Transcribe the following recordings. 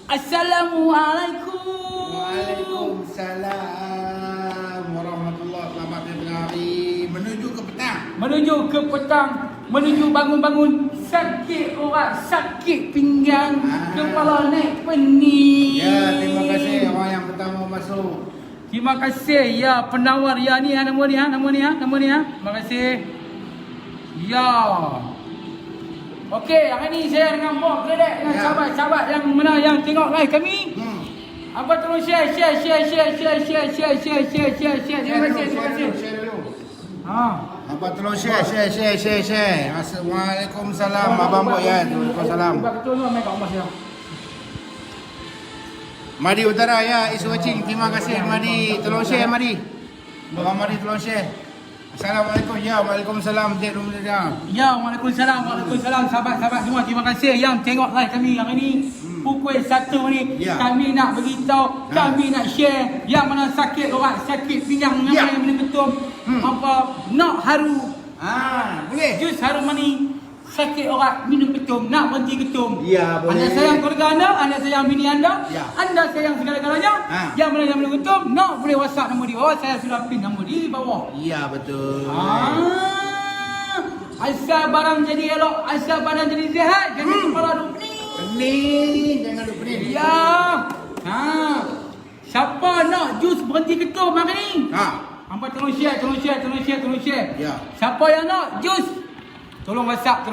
Assalamualaikum. Waalaikumsalam warahmatullahi. Selamat tengah hari menuju ke petang. Menuju ke petang, menuju bangun-bangun. Sakit orang, sakit pinggang, kepala naik pening. Ya, terima kasih orang yang pertama masuk. Terima kasih ya penawar ya ni nama ni nama ni. Terima kasih. Ya. Okey, hari ni saya dengan Bob Kredek dengan sahabat-sahabat yang mana yang tengok live kami. Apa tolong share. Terima kasih. Share dulu. Ha. Apa tolong share. Waalaikumsalam Abang Boyan. Waalaikumsalam. Betul tu mai kat rumah saya. Madi Utara ya, is watching. Terima kasih Madi. Tolong share Madi. Abang Madi tolong share. Assalamualaikum. Ya, waalaikumsalam. Cik Rumah dia. Ya, waalaikumsalam sahabat-sahabat semua. Terima kasih yang tengok live kami hari ni. Pukul 1 ni kami nak beritahu, kami nak share yang mana sakit orang, sakit pinggang, yang mana yang minum ketum, apa nak haru. Boleh. Jus harum mani. Sakit orang minum ketum, nak berhenti ketum. Ya, boleh. Anda sayang keluarga anda, anda sayang bini anda, Ya. anda sayang segala-galanya. Yang mana yang minum ketum, nak boleh WhatsApp nombor di bawah, saya sudah pin nombor di bawah. Ya, betul. Asal barang jadi elok, asal barang jadi sihat, jangan kepala duk pening. Pening, jangan lupa pening. Ya. Siapa nak jus berhenti ketum hari ni? Hampa tolong share. Ya. Siapa yang nak jus? Tolong WhatsApp.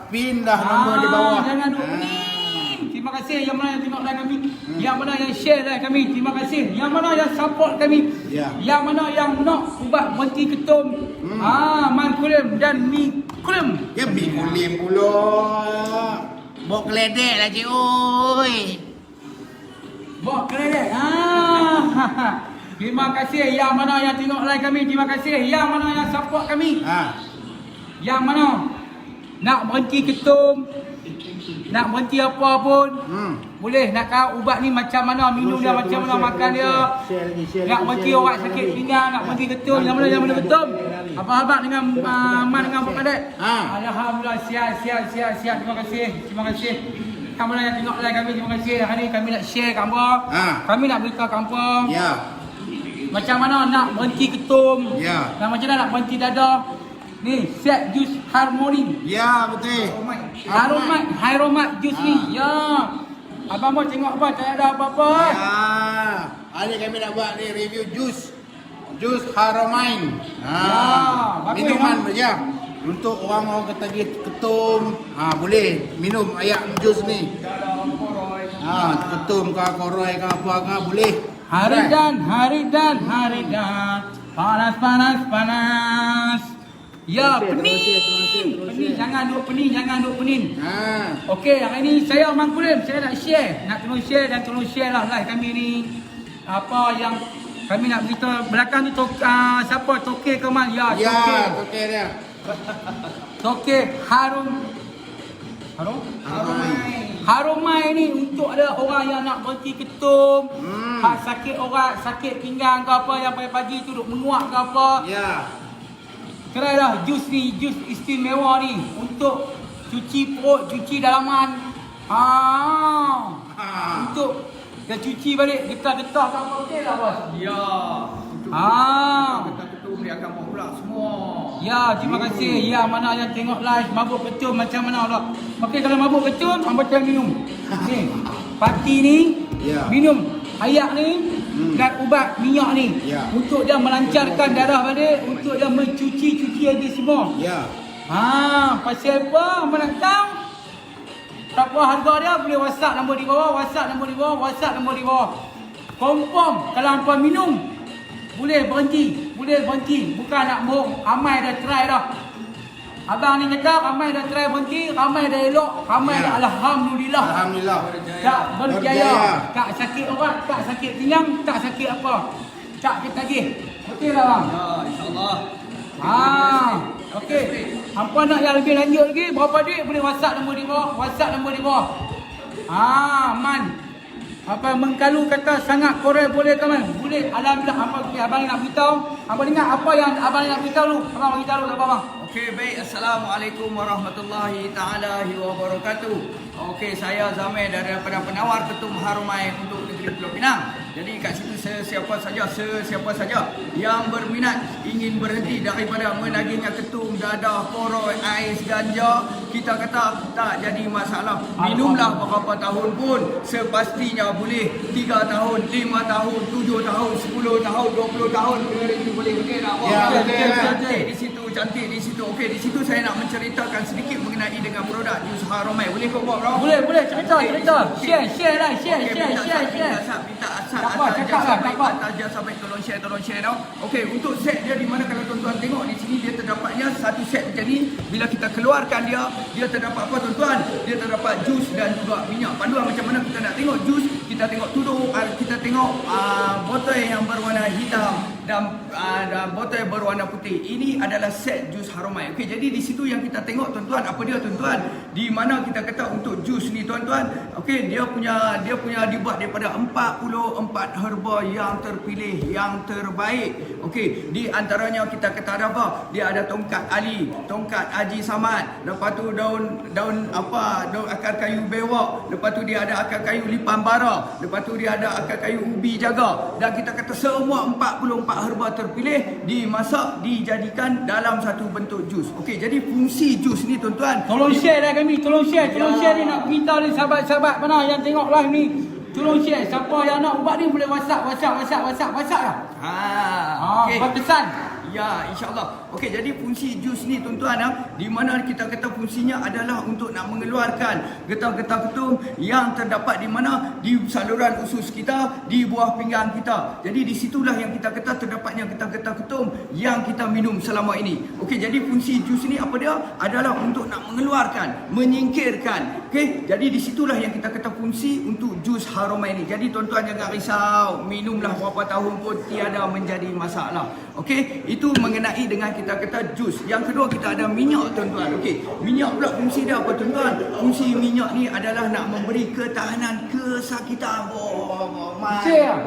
Pin dah nombor di bawah. Jangan duk pening. Terima kasih yang mana yang tengok live kami, yang mana yang share live kami. Terima kasih. Yang mana yang support kami. Ya. Yang mana yang nak ubat berhenti ketum. Man kulim dan mi kulim. Ya, mi kulim pula. Bok keledek lah cik oi. Bawa kredit. Terima kasih yang mana yang tengok live kami. Terima kasih yang mana yang support kami. Yang mana nak berhenti ketum, nak berhenti apa pun, boleh. Nak tahu ubat ni macam mana, minum dia macam mana, makan dia. Nak berhenti orang sakit pinggang, nak berhenti ketum, yang mana yang minum ketum. Abang-abang dengan Man dengan Pak Kadet. Alhamdulillah, sihat. Terima kasih. Kamu yang tengok live kami, terima kasih. Hari ni kami nak share kampung. Kami nak beritahu kampung. Ya. Macam mana nak berhenti ketum. Ya. Dan macam mana nak berhenti dadah. Ni, set jus harmoni. Ya, betul. Haromat jus ni. Ya. Abang mau tengok apa? Tak ada apa-apa. Ya. Hari kami nak buat ni review jus Haromain. bagus, Minuman ya. Untuk orang kata ketum, boleh minum ayak jus ni. Ketum ke koroi ke apa ke boleh. Haridan. Panas. Ya, pening. Jangan duk pening. Okey, hari ni saya Mang Kulim, saya nak share. Nak tolong share lah live kami ni. Apa yang kami nak beritahu belakang tu siapa? Toke Kemal. Ya, Toke dia. Toke Harumai ni untuk ada orang yang nak berhenti ketum, sakit orang, sakit pinggang ke apa, yang pagi-pagi tu duk menguap ke apa. Ya. Kira dah jus ni, jus istimewa ni untuk cuci perut, cuci dalaman. Untuk dah cuci balik getah-getah ke apa, okey lah bos. Ya. Ketum dia akan buat pula semua. Ya, terima kasih. Ya, mana yang tengok live mabuk ketum macam mana lah. Okey, kalau mabuk ketum, hamba jangan minum. Ni, pati ni minum ayak ni dan ubat minyak ni untuk dia melancarkan darah balik, untuk dia mencuci dia semua. Ya. Pasal apa? Mana tahu? Berapa harga dia boleh WhatsApp nombor di bawah. Confirm kalau hangpa minum boleh berhenti. Bukan nak bohong. Ramai dah try dah. Abang ni cakap ramai dah try berhenti, ramai dah elok, ramai dah alhamdulillah. Tak berjaya. Tak sakit orang, tak sakit pinggang, tak sakit apa. Tak ketagih. Okey lah bang? Ya, insyaAllah. Okey. Hampa nak yang lebih lanjut lagi, berapa duit boleh WhatsApp nombor di bawah. Man. Apa mengkalu kata sangat Korea boleh ke man? Boleh. Alhamdulillah. Abang nak beritahu. Abang ingat apa yang abang nak beritahu dulu? Abang beritahu tak apa bang? Okey, baik. Assalamualaikum warahmatullahi taala wabarakatuh. Okey, saya Zamir daripada penawar ketum Harumai untuk negeri Pulau Pinang. Jadi kat situ sesiapa saja yang berminat ingin berhenti daripada menagihnya ketum, dadah, poroi, ais, ganja, kita kata tak jadi masalah. Minumlah berapa tahun pun, sepastinya boleh 3 tahun, 5 tahun, 7 tahun, 10 tahun, 20 tahun. Boleh tak? Ya, betul. Cantik di situ. Okey, di situ saya nak menceritakan sedikit mengenai dengan produk jus Harumai. Boleh kau buat, bro? Boleh, cerita. Share lah, share. Minta atas jasa baik, tolong share tau. Okey, untuk set dia di mana kalau tuan-tuan tengok di sini dia terdapatnya satu set macam ni. Bila kita keluarkan dia terdapat apa tuan-tuan? Dia terdapat jus dan juga minyak. Panduan macam mana kita nak tengok jus, kita tengok tudung, kita tengok botol yang berwarna hitam dan botol berwarna putih. Ini adalah set jus Harumai. Okey, jadi di situ yang kita tengok tuan-tuan, apa dia tuan-tuan? Di mana kita kata untuk jus ni tuan-tuan. Okey, dia punya dibuat daripada 44 herba yang terpilih, yang terbaik. Okey, di antaranya kita kata ada apa? Dia ada tongkat Ali, tongkat Haji Samad, lepas tu daun akar kayu bewak, lepas tu dia ada akar kayu lipan bara, lepas tu dia ada akar kayu ubi jaga, dan kita kata semua 44 herba terpilih dimasak, dijadikan dalam satu bentuk jus. Okey, jadi fungsi jus ni tuan-tuan, Tolong share lah kami, tolong share ni, nak beritahu ni sahabat-sahabat mana yang tengok live ni. Tolong share, siapa yang nak ubat ni boleh WhatsApp lah. okey. Buat pesan. Ya, insyaAllah. Okey, jadi fungsi jus ni tuan-tuan, di mana kita kata fungsinya adalah untuk nak mengeluarkan getah-getah ketum yang terdapat di mana? Di saluran usus kita, di buah pinggang kita. Jadi di situlah yang kita kata terdapatnya getah-getah ketum yang kita minum selama ini. Okey, jadi fungsi jus ni apa dia? Adalah untuk nak mengeluarkan, menyingkirkan. Okey, jadi di situlah yang kita kata fungsi untuk jus Harumai ini. Jadi tuan-tuan jangan risau, minumlah berapa tahun pun tiada menjadi masalah. Okey, itu mengenai dengan kita kata jus. Yang kedua kita ada minyak tuan-tuan. Okey, minyak pula fungsi dia apa tuan-tuan? Fungsi minyak ni adalah nak memberi ketahanan kesakitan. Dia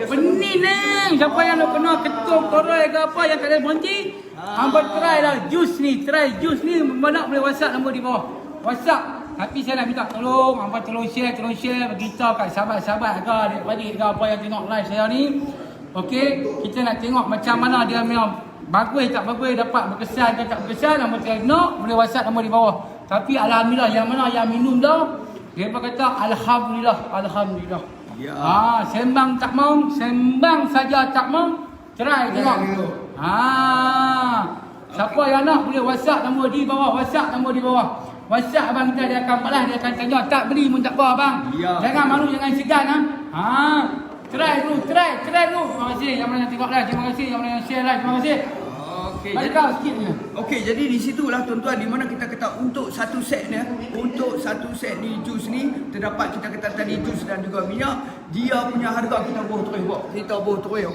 pening ni. Siapa yang nak kena ketum, koroi ke apa yang tak ada berhenti, hamba try lah jus ni. Mana boleh WhatsApp nombor di bawah. WhatsApp. Tapi saya nak minta tolong, hamba tolong share, beritahu kat sahabat-sahabat ke, adik-adik ke apa yang tengok live saya ni. Okey, kita nak tengok macam mana dia memang bagus tak bagus, dapat berkesan ke tak berkesan. Hamba tengok, boleh WhatsApp nombor di bawah. Tapi alhamdulillah, yang mana yang minum dah, dia kata alhamdulillah. Ya. Sembang tak mau, sembang saja tak mau. Try tengok. Siapa yang nak boleh WhatsApp nombor di bawah, WhatsApp abang kita, dia akan balas, dia akan tanya, tak beli pun tak apa abang. Ya. Jangan malu, jangan segan Try dulu. Terima kasih yang mana tengok live, terima kasih yang mana share live, terima kasih. Okey, Balik kau sikit je. Okey, jadi di situlah tuan-tuan di mana kita kata untuk satu set ni jus ni terdapat kita kata tadi jus dan juga minyak. Dia punya harga kita buat terus.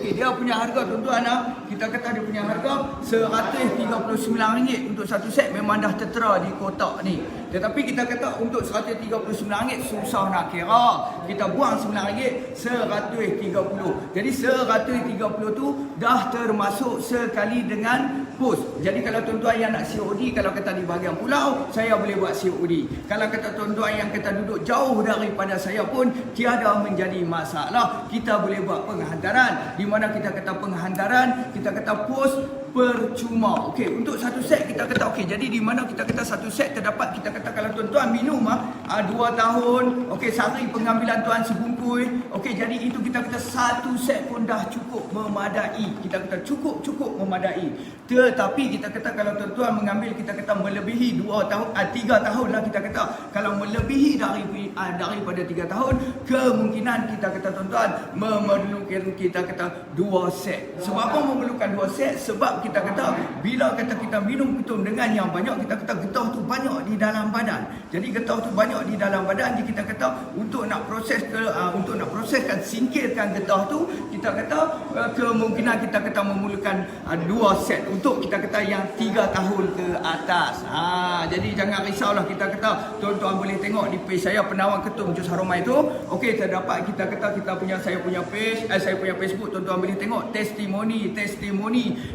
Okey, dia punya harga tuan-tuan kita kata dia punya harga RM139 untuk satu set, memang dah tertera di kotak ni. Tetapi kita kata untuk RM139 susah nak kira. Kita buang RM9, RM130. Jadi RM130 tu dah termasuk sekali dengan pos. Jadi kalau tuan-tuan yang nak COD, kalau kata di bahagian pulau, saya boleh buat COD. Kalau kata tuan-tuan yang kata duduk jauh daripada saya pun tiada menjadi masalah. Kita boleh buat penghantaran. Di mana kita kata penghantaran, kita kata pos percuma. Okey, untuk satu set kita kata okey. Jadi di mana kita kata satu set terdapat, kita kata kalau tuan-tuan minum 2 tahun, okey, sehari pengambilan tuan sebungkus. Okey, jadi itu kita kata satu set pun dah cukup memadai. Kita kata cukup memadai. Tetapi kita kata kalau tuan-tuan mengambil, kita kata melebihi 2 tahun, 3 tahun lah kita kata. Kalau melebihi daripada 3 tahun, kemungkinan kita kata tuan-tuan memerlukan kita kata 2 set. Sebab apa memerlukan 2 set? Sebab kita kata bila kata kita minum ketum dengan yang banyak, kita kata getah tu banyak di dalam badan. Jadi getah tu banyak di dalam badan, jadi kita kata untuk nak proseskan singkirkan getah tu, kita kata kemungkinan kita kata memerlukan 2 set untuk kita kata yang 3 tahun ke atas. Jadi jangan risaulah, kita kata tuan-tuan boleh tengok di page saya Penawar Ketum Jus Harumai tu. Okey, terdapat kita kata saya punya page, saya punya Facebook, tuan-tuan boleh tengok testimoni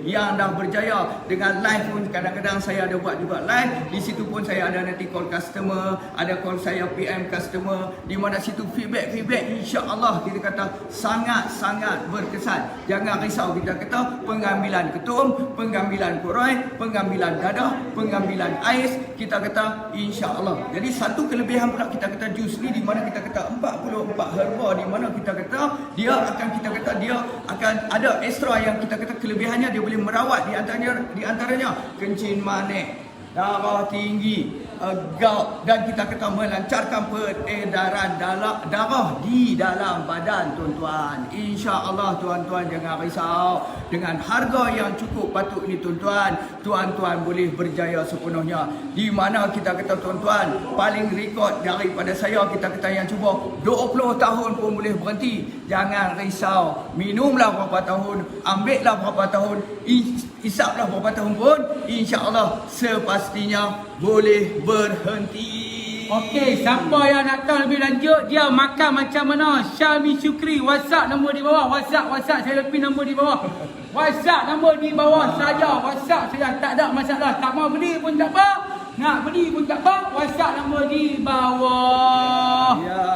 yang dah berjaya. Dengan live pun kadang-kadang saya ada buat juga live. Di situ pun saya ada nanti call customer, ada call saya PM customer, di mana situ feedback insya-Allah kita kata sangat-sangat berkesan. Jangan risau, kita kata pengambilan ketum, pengambilan koroi, pengambilan dadah, pengambilan ais, kita kata insya-Allah. Jadi satu kelebihan pula kita kata jus ni, di mana kita kata 44 herba, di mana kita kata dia akan ada ekstra yang kita kata kelebihannya, dia boleh merawat di antaranya kencing manis, darah tinggi, gout, dan kita kata melancarkan peredaran darah di dalam badan tuan-tuan. InsyaAllah tuan-tuan jangan risau. Dengan harga yang cukup patut ni tuan-tuan boleh berjaya sepenuhnya. Di mana kita kata tuan-tuan, paling rekod daripada saya, kita kata yang cuba 20 tahun pun boleh berhenti. Jangan risau. Minumlah berapa tahun, ambillah berapa tahun, isaplah berapa tahun pun, insya-Allah sepastinya boleh berhenti. Okey, siapa yang nak tahu lebih lanjut, dia makan macam mana, Syami Syukri, WhatsApp nombor di bawah. WhatsApp saya lepi nombor di bawah. WhatsApp nombor di bawah saja. WhatsApp saja, tak ada masalah. Tak mau beli pun tak apa, nak beli pun tak apa, WhatsApp nombor di bawah. Ya.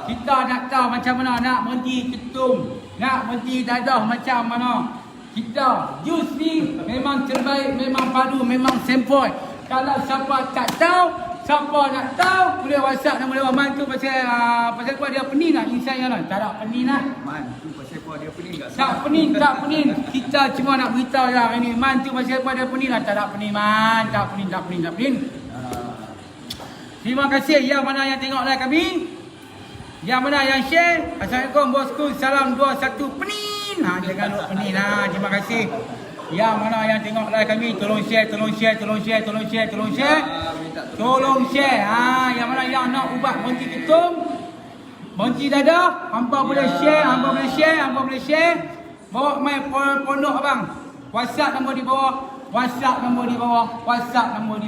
Kita nak tahu macam mana nak berhenti ketum, nak berhenti dadah macam mana. Kita jus ni memang terbaik, memang padu, memang sempoi. Kalau siapa tak tahu, siapa nak tahu, boleh WhatsApp nama dia. Mantu pasal apa dia pening nak insan lah. Tak ada pening lah. Mantu pasal apa dia pening tak? Tak pening. Kita cuma nak beritahu lah ini. Mantu pasal apa dia pening lah. Tak ada pening man. Tak pening. Terima kasih yang mana yang tengok live kami. Yang mana yang share. Assalamualaikum bosku. Salam 21 pening. Jangan lupa pening lah. Terima kasih. Yang mana yang tengok live kami, tolong share. Tolong share. Yang mana yang nak ubat berhenti ketum, berhenti dadah, hampa boleh share. Bawa mai pondok abang. WhatsApp nombor di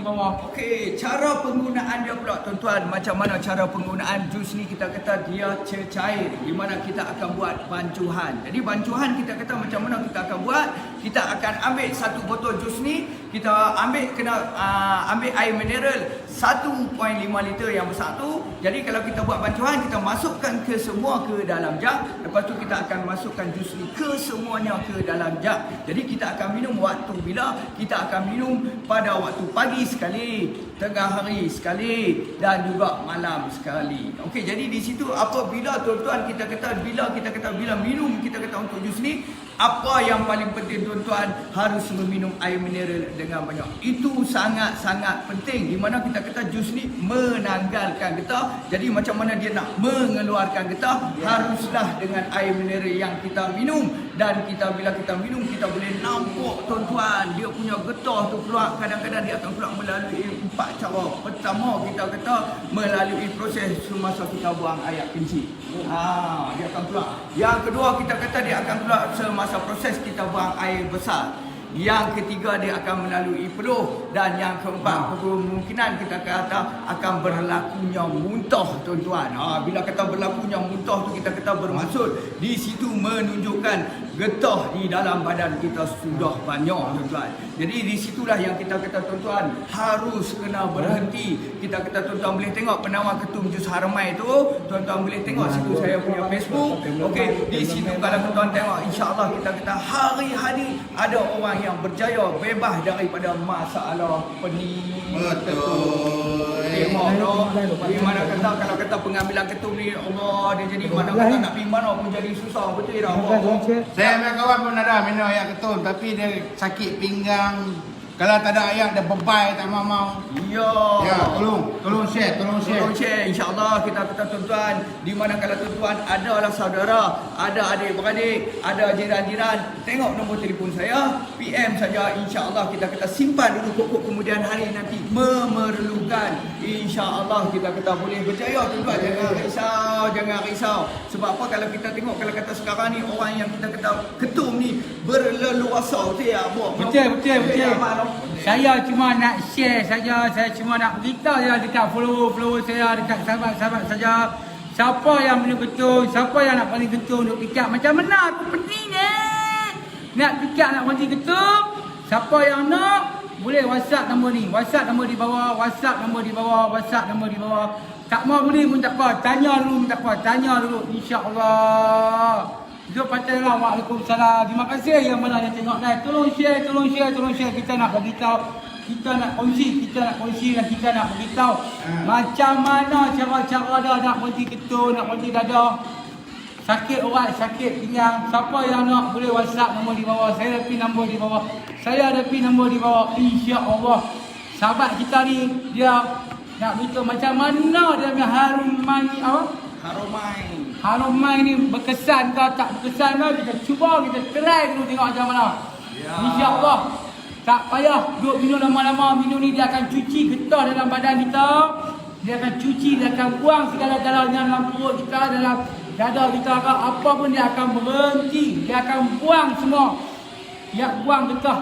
bawah. Okey, cara penggunaan dia pula tuan-tuan. Macam mana cara penggunaan jus ni, kita kata dia cecair, di mana kita akan buat bancuhan. Jadi bancuhan kita kata macam mana kita akan buat. Kita akan ambil satu botol jus ni, kita ambil air mineral 1.5 liter yang besar tu. Jadi kalau kita buat bancuhan, kita masukkan ke semua ke dalam jug. Lepas tu kita akan masukkan jus ni ke semuanya ke dalam jug. Jadi kita akan minum waktu bila? Kita akan minum pada waktu pagi sekali, tengah hari sekali, dan juga malam sekali. Okey, jadi di situ apabila tuan-tuan kita kata bila minum kita kata untuk jus ni, apa yang paling penting tuan-tuan, harus meminum air mineral dengan banyak. Itu sangat-sangat penting, di mana kita kata jus ni menanggalkan getah. Jadi macam mana dia nak mengeluarkan getah, haruslah dengan air mineral yang kita minum. Dan bila kita minum, kita boleh nampak tuan-tuan, dia punya getah tu keluar. Kadang-kadang dia akan keluar melalui 4 cara. Pertama, kita kata melalui proses semasa kita buang air kencing. Dia akan keluar. Yang kedua, kita kata dia akan keluar semasa proses kita buang air besar. Yang ketiga, dia akan melalui peluh. Dan yang keempat, kemungkinan kita kata akan berlakunya muntah tuan-tuan. Bila kata berlakunya muntah tu, kita kata bermaksud di situ menunjukkan getah di dalam badan kita sudah banyak tuan-tuan. Jadi di situlah yang kita kata tuan-tuan harus kena berhenti. Kita kata tuan-tuan boleh tengok penawar ketum jus Harmai tu, tuan-tuan boleh tengok situ saya punya Facebook. Okey, di situ kalau tuan-tuan tengok, insya-Allah kita kata hari-hari ada orang yang berjaya bebas daripada masalah pening. Betul. Di mana kata kalau kata pengambilan ketum ni, Allah, dia jadi mana kata nak pergi mana pun jadi susah, betul tak? Saya punya kawan pun ada minum air ketum, tapi dia sakit pinggang. Kalau tak ada air, dia bebai, tak mau. Ya, tolong share. InsyaAllah kita kata tuan-tuan, di mana kalau tuan-tuan adalah saudara, ada adik-beradik, ada jiran-jiran, tengok nombor telefon saya, PM saja. InsyaAllah kita kata simpan dulu, pokok kemudian hari nanti memerlukan, InsyaAllah kita kata boleh berjaya tuan-tuan. Jangan risau. Sebab apa, kalau kita tengok, kalau kata sekarang ni orang yang kita kata ketum ni berleluasa, betul ya? Betul. Saya cuma nak share saja. Saya cuma nak beritahu saja dekat follower saya, dekat sahabat-sahabat saja. Siapa yang minum ketum, siapa yang nak paling ketum, duk fikir macam mana aku pening ni. Nak fikir nak berhenti ketum, Siapa yang nak boleh WhatsApp nombor ni. WhatsApp nombor di bawah, WhatsApp nombor di bawah, WhatsApp nombor di bawah. Tak mau beli pun tak apa, tanya dulu pun tak apa, tanya dulu insya-Allah. Jom patailah. Waalaikumsalam. Terima kasih yang mana yang tengok live. Tolong share, tolong share, tolong share. Kita nak bagi tahu, kita nak kongsi dan kita nak beritahu macam mana cara-cara dah nak berhenti ketul, nak berhenti dadah. Sakit urat, sakit pinggang. Siapa yang nak boleh WhatsApp nombor di bawah. Saya ada pin nombor di bawah. Saya ada pin nombor di bawah. Insya-Allah. Sahabat kita ni dia nak beritahu macam mana dia punya harumai apa? Harumai ni berkesan ke tak berkesan ke, kita cuba, kita try dulu tengok macam mana. InsyaAllah. Tak payah duduk minum lama-lama. Minum ni dia akan cuci getah dalam badan kita. Dia akan cuci, dia akan buang segala-galanya dalam perut kita, dalam dada kita ke apa pun dia akan berhenti. Dia akan buang semua. Dia buang getah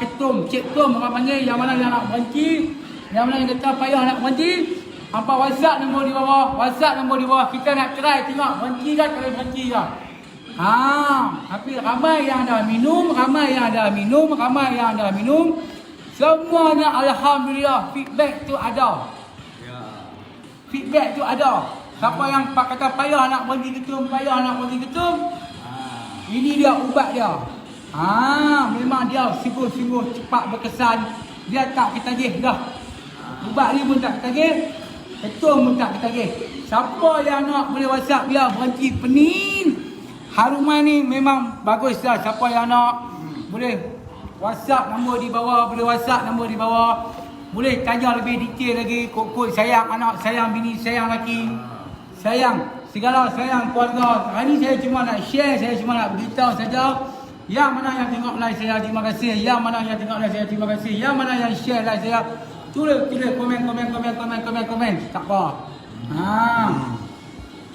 ketum, cektum orang panggil. Yang mana yang nak berhenti, yang mana yang getah payah nak berhenti, hampa WhatsApp nombor di bawah. WhatsApp nombor di bawah. Kita nak try tengok berhenti dah, kalau berhenti dah. Tapi ramai yang dah minum, ramai yang dah minum. Semuanya alhamdulillah feedback tu ada. Feedback tu ada. Siapa yang kata payah nak berhenti ketum, ini dia ubat dia. Memang dia sungguh-sungguh cepat berkesan. Dia tak ketagih dah. Ubat ni pun tak ketagih, ketum pun tak ketagih. Siapa yang nak boleh WhatsApp dia berhenti pening. Harumai ni memang bagus dah. Siapa yang nak boleh WhatsApp nombor di bawah, boleh tanya lebih detail lagi. Kod sayang anak, sayang bini, sayang laki, sayang segala, sayang keluarga. Hari ni saya cuma nak share, saya cuma nak beritahu saja. Yang mana yang tengok live saya, terima kasih. Yang mana yang tengok live saya, terima kasih. Yang mana yang share live saya, tulis komen. Tak apa.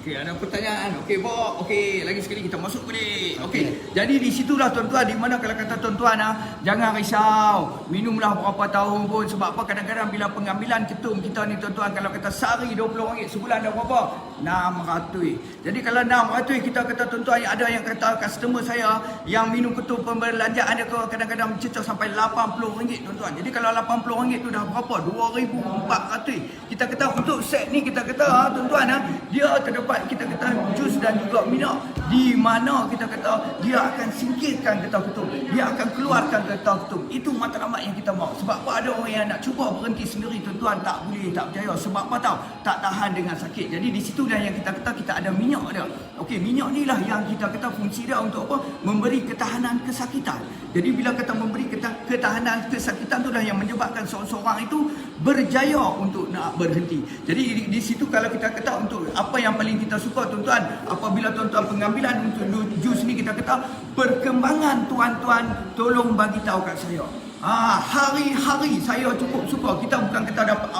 Okey, ada pertanyaan. Okey, Bok. Okey, lagi sekali kita masuk balik. Okey. Jadi di situlah tuan-tuan, di mana kalau kata tuan-tuan jangan risau. Minumlah berapa tahun pun, sebab apa, kadang-kadang bila pengambilan ketum kita ni tuan-tuan, kalau kata sehari RM20, sebulan dah berapa? RM600. Jadi kalau RM600 kita kata tuan-tuan, ada yang kata customer saya yang minum ketum pembelanjaan dia kadang-kadang mencecah sampai RM80 tuan-tuan. Jadi kalau RM80 tu dah berapa? RM2,400. Kita kata untuk set ni kita kata tuan-tuan dia terdapat kita kata jus dan juga minyak, di mana kita kata dia akan singkirkan getah ketum, dia akan keluarkan getah ketum. Itu matlamat yang kita mahu. Sebab apa, ada orang yang nak cuba berhenti sendiri tuan-tuan, tak boleh, tak berjaya. Sebab apa tahu? Tak tahan dengan sakit. Jadi di situ dah yang kita kata kita ada minyak dia. Okey, minyak ni lah yang kita kata fungsi dia untuk apa? Memberi ketahanan kesakitan. Jadi bila kata memberi ketahanan kesakitan tu dah yang menyebabkan seorang itu berjaya untuk nak berhenti. Jadi di situ kalau kita kata untuk apa yang paling kita suka tuan-tuan, apabila tuan-tuan pengambilan untuk jus ni kita kata perkembangan tuan-tuan tolong bagi tahu kat saya. Hari-hari saya cukup suka. Kita bukan kata dapat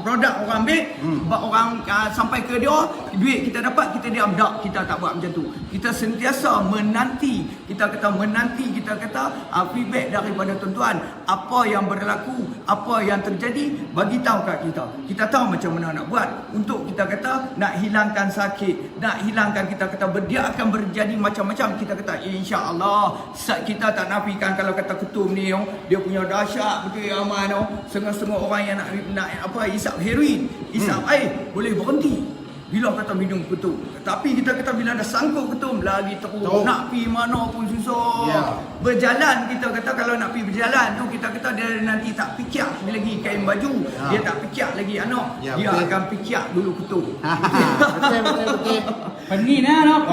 produk orang ambil, orang sampai ke dia, duit kita dapat, kita diam. Tak, kita tak buat macam tu. Kita sentiasa menanti, kita kata feedback daripada tuan-tuan. Apa yang berlaku, apa yang terjadi, bagi tahu kat kita. Kita tahu macam mana nak buat untuk kita kata nak hilangkan sakit, nak hilangkan kita kata dia akan berjadi macam-macam. Kita kata insya-Allah kita tak nafikan kalau kata ketum ni dia punya dahsyat betul ya aman. Setengah-setengah orang yang nak hisap heroin, hisap air boleh berhenti bila kata minum ketum. Tapi kita kata bila dah sangkut ketum lagi teruk. Nak pergi mana pun susah. Berjalan kita kata, kalau nak pergi berjalan tu kita kata dia nanti tak pikiak lagi kain baju, dia tak pikiak lagi anak, dia akan pikiak dulu ketum. Betul. Pening lah,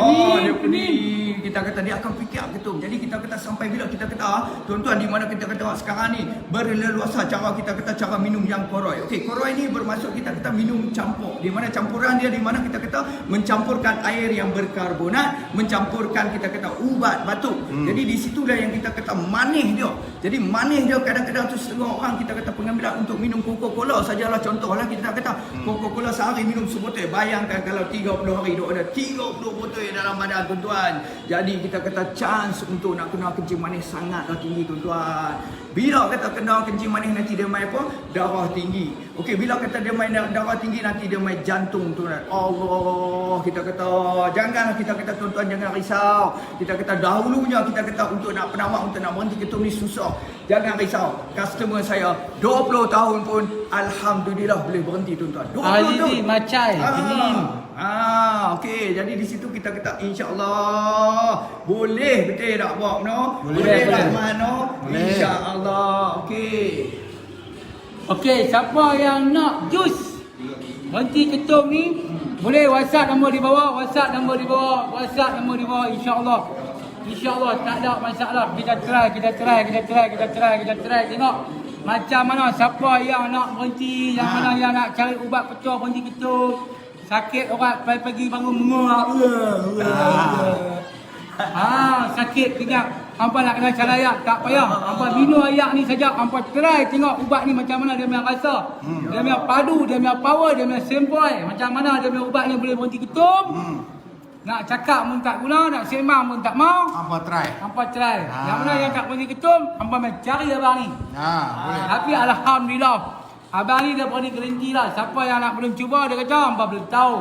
pening. Kita kata dia akan pikiak ketum. Jadi kita kata sampai bila kita kata tuan-tuan, di mana kita kata sekarang ni berleluasa cara kita kata cara minum yang koroi. Okey, koroi ni bermaksud kita kata minum campur. Di mana campuran dia, di mana kita kata mencampurkan air yang berkarbonat, mencampurkan kita kata ubat batuk. Jadi di situlah yang kita kata manis dia. Jadi manis dia kadang-kadang tu setengah orang kita kata pengambilan untuk minum Coca-Cola sajalah, contohlah kita kata Coca-Cola sehari minum sebotol. Bayangkan kalau 30 hari duk ada 30 botol dalam badan tuan-tuan. Jadi kita kata chance untuk nak kena kencing manis sangatlah tinggi tuan-tuan. Bila kata kena kencing manis nanti dia mai apa? Darah tinggi. Okey, bila kata dia main darah tinggi nanti dia main jantung tuan. Allah, kita kata janganlah kita kata tuan-tuan jangan risau. Kita kata dahulunya kita kata untuk nak penawar, untuk nak berhenti ketum ni susah. Jangan risau. Customer saya 20 tahun pun alhamdulillah boleh berhenti tuan-tuan. 20 tahun. Macai. Okey, jadi di situ kita kata insya-Allah boleh betul tak buat no? Boleh tak mano? Boleh. Insya-Allah. Okey. Okey, siapa yang nak jus berhenti ketum ni, boleh WhatsApp nombor di bawah, WhatsApp nombor di bawah, WhatsApp nombor di bawah, insya-Allah. InsyaAllah tak ada masalah. Kita try tengok macam mana siapa yang nak berhenti, yang mana yang nak cari ubat petua berhenti ketum. Sakit orang pagi bangun menguap. Sakit tinggal. Hampa nak kena cara ayak, tak payah. Hampa minum ayak ni saja. Hampa try tengok ubat ni macam mana dia punya rasa. Dia punya padu, dia punya power, dia punya sempoi. Macam mana dia punya ubat ni boleh berhenti ketum. Nak cakap pun tak guna, nak sembang pun tak mau. Hampa try. Yang mana yang tak berhenti ketum, hampa main cari abang ni. Boleh. Tapi alhamdulillah, abang ni dah berani garanti lah. Siapa yang nak belum cuba, dia kata hampa belum tahu.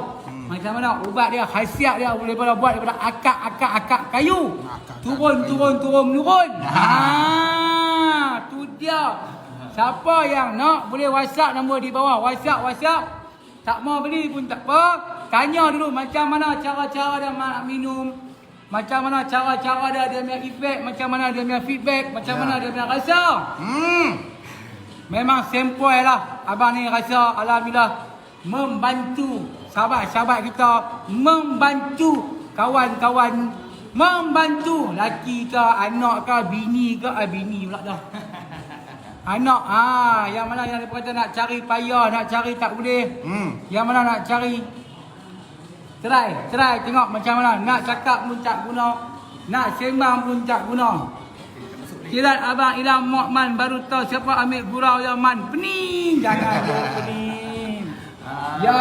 Macam mana ubat dia, khasiat dia boleh pada buat daripada akak kayu. Turun. Tu dia. Siapa yang nak boleh WhatsApp nombor di bawah. WhatsApp. Tak mau beli pun tak apa. Tanya dulu macam mana cara-cara dia nak minum. Macam mana cara-cara dia punya efek. Macam mana dia punya feedback. Macam mana dia punya rasa. Memang sempoi lah. Abang ni rasa alhamdulillah membantu sahabat-sahabat kita, membantu kawan-kawan, membantu laki ke, anak ke, bini ke, bini pula dah. Anak, yang mana yang dia kata nak cari payah, nak cari tak boleh. Yang mana nak cari, try tengok macam mana. Nak cakap pun tak guna, nak sembang pun tak guna. Kirat abang Ilham Muhammad baru tahu siapa ambil gurau yang man. Pening, jangan pening. Ya.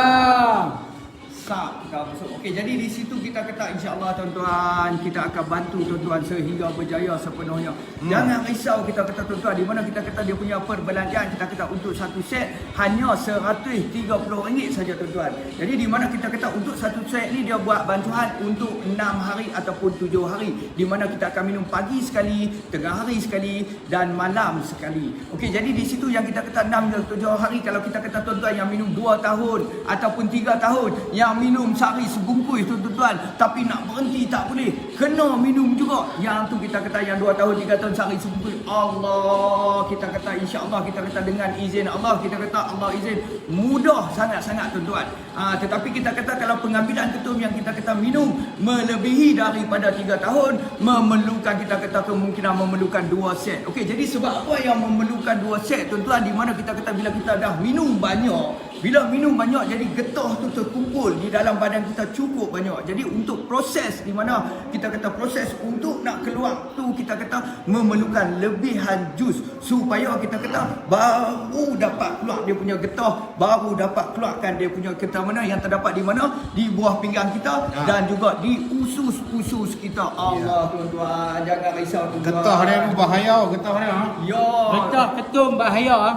Okey, jadi di situ kita kata insya-Allah tuan-tuan, kita akan bantu tuan-tuan sehingga berjaya sepenuhnya. Jangan risau kita kata tuan-tuan, di mana kita kata dia punya perbelanjaan kita kata untuk satu set hanya RM130 saja tuan-tuan. Jadi di mana kita kata untuk satu set ni dia buat bantuan untuk 6 hari ataupun 7 hari. Di mana kita akan minum pagi sekali, tengah hari sekali dan malam sekali. Okey, jadi di situ yang kita kata 6 hingga 7 hari. Kalau kita kata tuan-tuan yang minum 2 tahun ataupun 3 tahun, yang minum sehari sebungkus tuan-tuan, tapi nak berhenti tak boleh, kena minum juga. Yang tu kita kata yang 2 tahun 3 tahun sehari sebungkus. Allah, kita kata insya-Allah, kita kata dengan izin Allah, kita kata Allah izin, mudah sangat-sangat tuan-tuan. Tetapi kita kata kalau pengambilan ketum yang kita kata minum melebihi daripada 3 tahun, memerlukan kita kata kemungkinan memerlukan 2 set. Okey, jadi sebab apa yang memerlukan 2 set tuan-tuan, di mana kita kata bila kita dah minum banyak, bila minum banyak jadi getah tu terkumpul di dalam badan kita cukup banyak. Jadi untuk proses di mana kita kata proses untuk nak keluar tu kita kata memerlukan lebihan jus supaya kita kata baru dapat keluar dia punya getah, baru dapat keluarkan dia punya getah mana yang terdapat di mana di buah pinggang kita dan juga di usus-usus kita. Allah tuan-tuan, jangan risau tuan-tuan. Getah dia bahaya, getah dia. Ya. Getah ketum bahaya.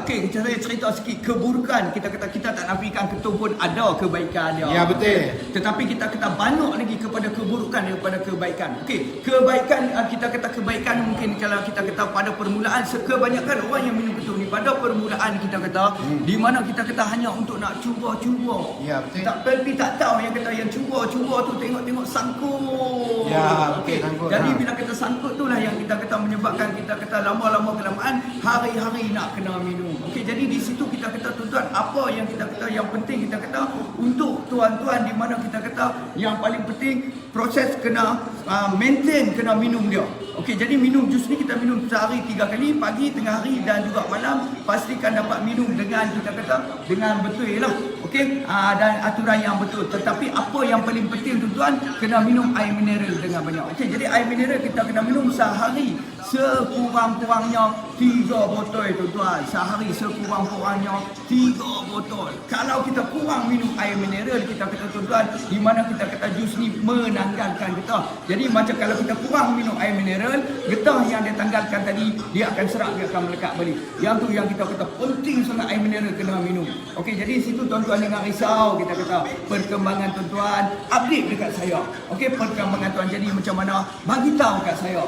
Okey, saya cerita sikit keburukan. Kita kata kita tak nafikan ketum pun ada kebaikan dia. Ya, betul. Tetapi kita kata banyak lagi kepada keburukan daripada kebaikan. Okey, kebaikan kita kata kebaikan mungkin kalau kita kata pada permulaan kebanyakan orang yang minum ketum ni pada permulaan kita kata di mana kita kata hanya untuk nak cuba-cuba. Ya, betul. Tapi tak tahu yang kata yang cuba-cuba tu tengok-tengok sangkut. Ya, okey. sangkut, Jadi bila kita sangkut itulah yang kita kata menyebabkan kita kata lama-lama kelamaan hari-hari nak kena minum. Okey, jadi di situ kita kata tuan-tuan apa yang kita kata yang penting kita kata untuk tuan-tuan di mana kita kata yang paling penting proses kena maintain kena minum dia. Okey, jadi minum jus ni kita minum sehari 3 kali, pagi, tengah hari dan juga malam. Pastikan dapat minum dengan kita kata dengan betul lah. Okey, dan aturan yang betul. Tetapi apa yang paling penting tuan-tuan, kena minum air mineral dengan banyak. Okey, jadi air mineral kita kena minum sehari sekurang-kurangnya 3 botol tuan-tuan. Sehari sekurang-kurangnya 3 botol. Kalau kita kurang minum air mineral kita kata tuan-tuan, di mana kita kata jus ni menanggalkan kita. Jadi macam kalau kita kurang minum air mineral, mineral, getah yang dia tanggalkan tadi, dia akan serap, dia akan melekat balik. Yang tu yang kita kata penting sangat air mineral kena minum. Okey, jadi situ tuan-tuan jangan risau, kita kata perkembangan tuan-tuan update dekat saya. Okey, perkembangan tuan jadi macam mana, bagi tahu kat saya.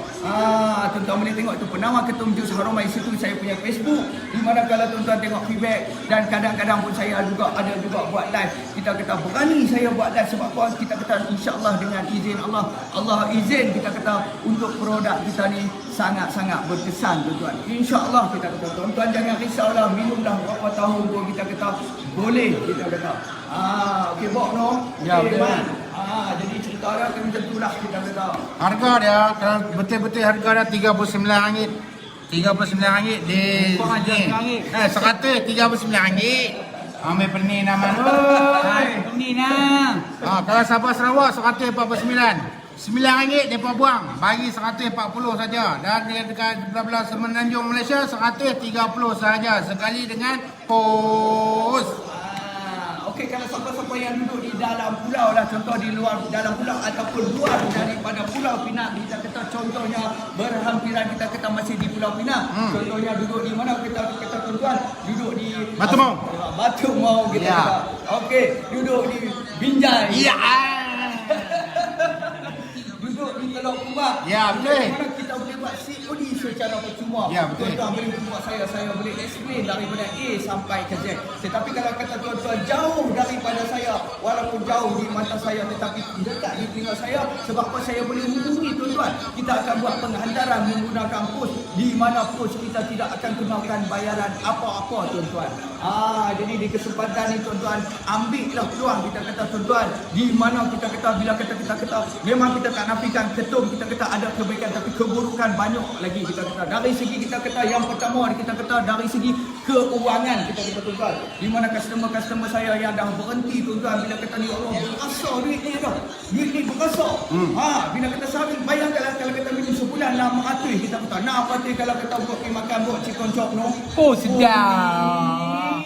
Tuan-tuan boleh tengok tu penama Ketum Jus Harumai, situ saya punya Facebook, di mana kalau tuan-tuan tengok feedback, dan kadang-kadang pun saya juga ada juga buat live. Kita kata berani saya buat live sebab apa? Kita kata insya-Allah dengan izin Allah, Allah izin kita kata untuk produk kita ni sangat-sangat berkesan tuan-tuan. Insya-Allah kita kata tuan-tuan jangan risaulah, minumlah berapa tahun pun kita kata boleh kita kata. Okey Bok no. Ya, Okey, betul. Man. Jadi cerita dia macam itulah kita kata. Harga dia kalau betul-betul harga dia RM39. RM39 di Kurang ajar ni. RM100. RM139. Ambil pening nama tu. Hai, ini nah. Kalau Sabah Sarawak RM149. RM9 mereka buang. Bagi RM140 saja. Dan dia dekat belah-belah Semenanjung Malaysia RM130 saja sekali dengan pos. Okey, kalau siapa-siapa yang duduk di dalam pulau lah, contoh di luar dalam pulau ataupun luar daripada Pulau Pinang, kita kata contohnya berhampiran kita kata masih di Pulau Pinang. Contohnya duduk di mana kita tuan-tuan duduk di Batu Maung. Batu Maung kita Ya. kata. Okey, duduk di Binjai. Ya. Duduk di Teluk Kubah. Ya, betul. Mana kita boleh buat COD secara percuma. Ya, betul. Tuan-tuan boleh buat saya boleh explain daripada A sampai ke Z. Tetapi kalau kata tuan-tuan jauh daripada saya, walaupun jauh di mata saya tetapi dekat di telinga saya, sebab apa saya boleh hubungi tuan-tuan. Kita akan buat penghantaran menggunakan pos, di mana pos kita tidak akan kenakan bayaran apa-apa tuan-tuan. Jadi di kesempatan ni tuan-tuan, ambillah peluang kita kata tuan-tuan, di mana kita kata bila kita kata memang kita tak nafikan Ketum kita kata ada kebaikan tapi keburukan banyak lagi kita kata. Dari segi kita kata yang pertama kita kata dari segi keuangan kita kata tuan-tuan. Di mana customer saya yang dah berhenti tuan-tuan bila kata ni Allah berasa duit ni dah. Duit ni berasa. Bila kata sehari bayangkanlah kalau kita minum sebulan 600 kita kata. Nak apa tu kalau kita buat pergi makan buat chicken chop no. Oh, sedap.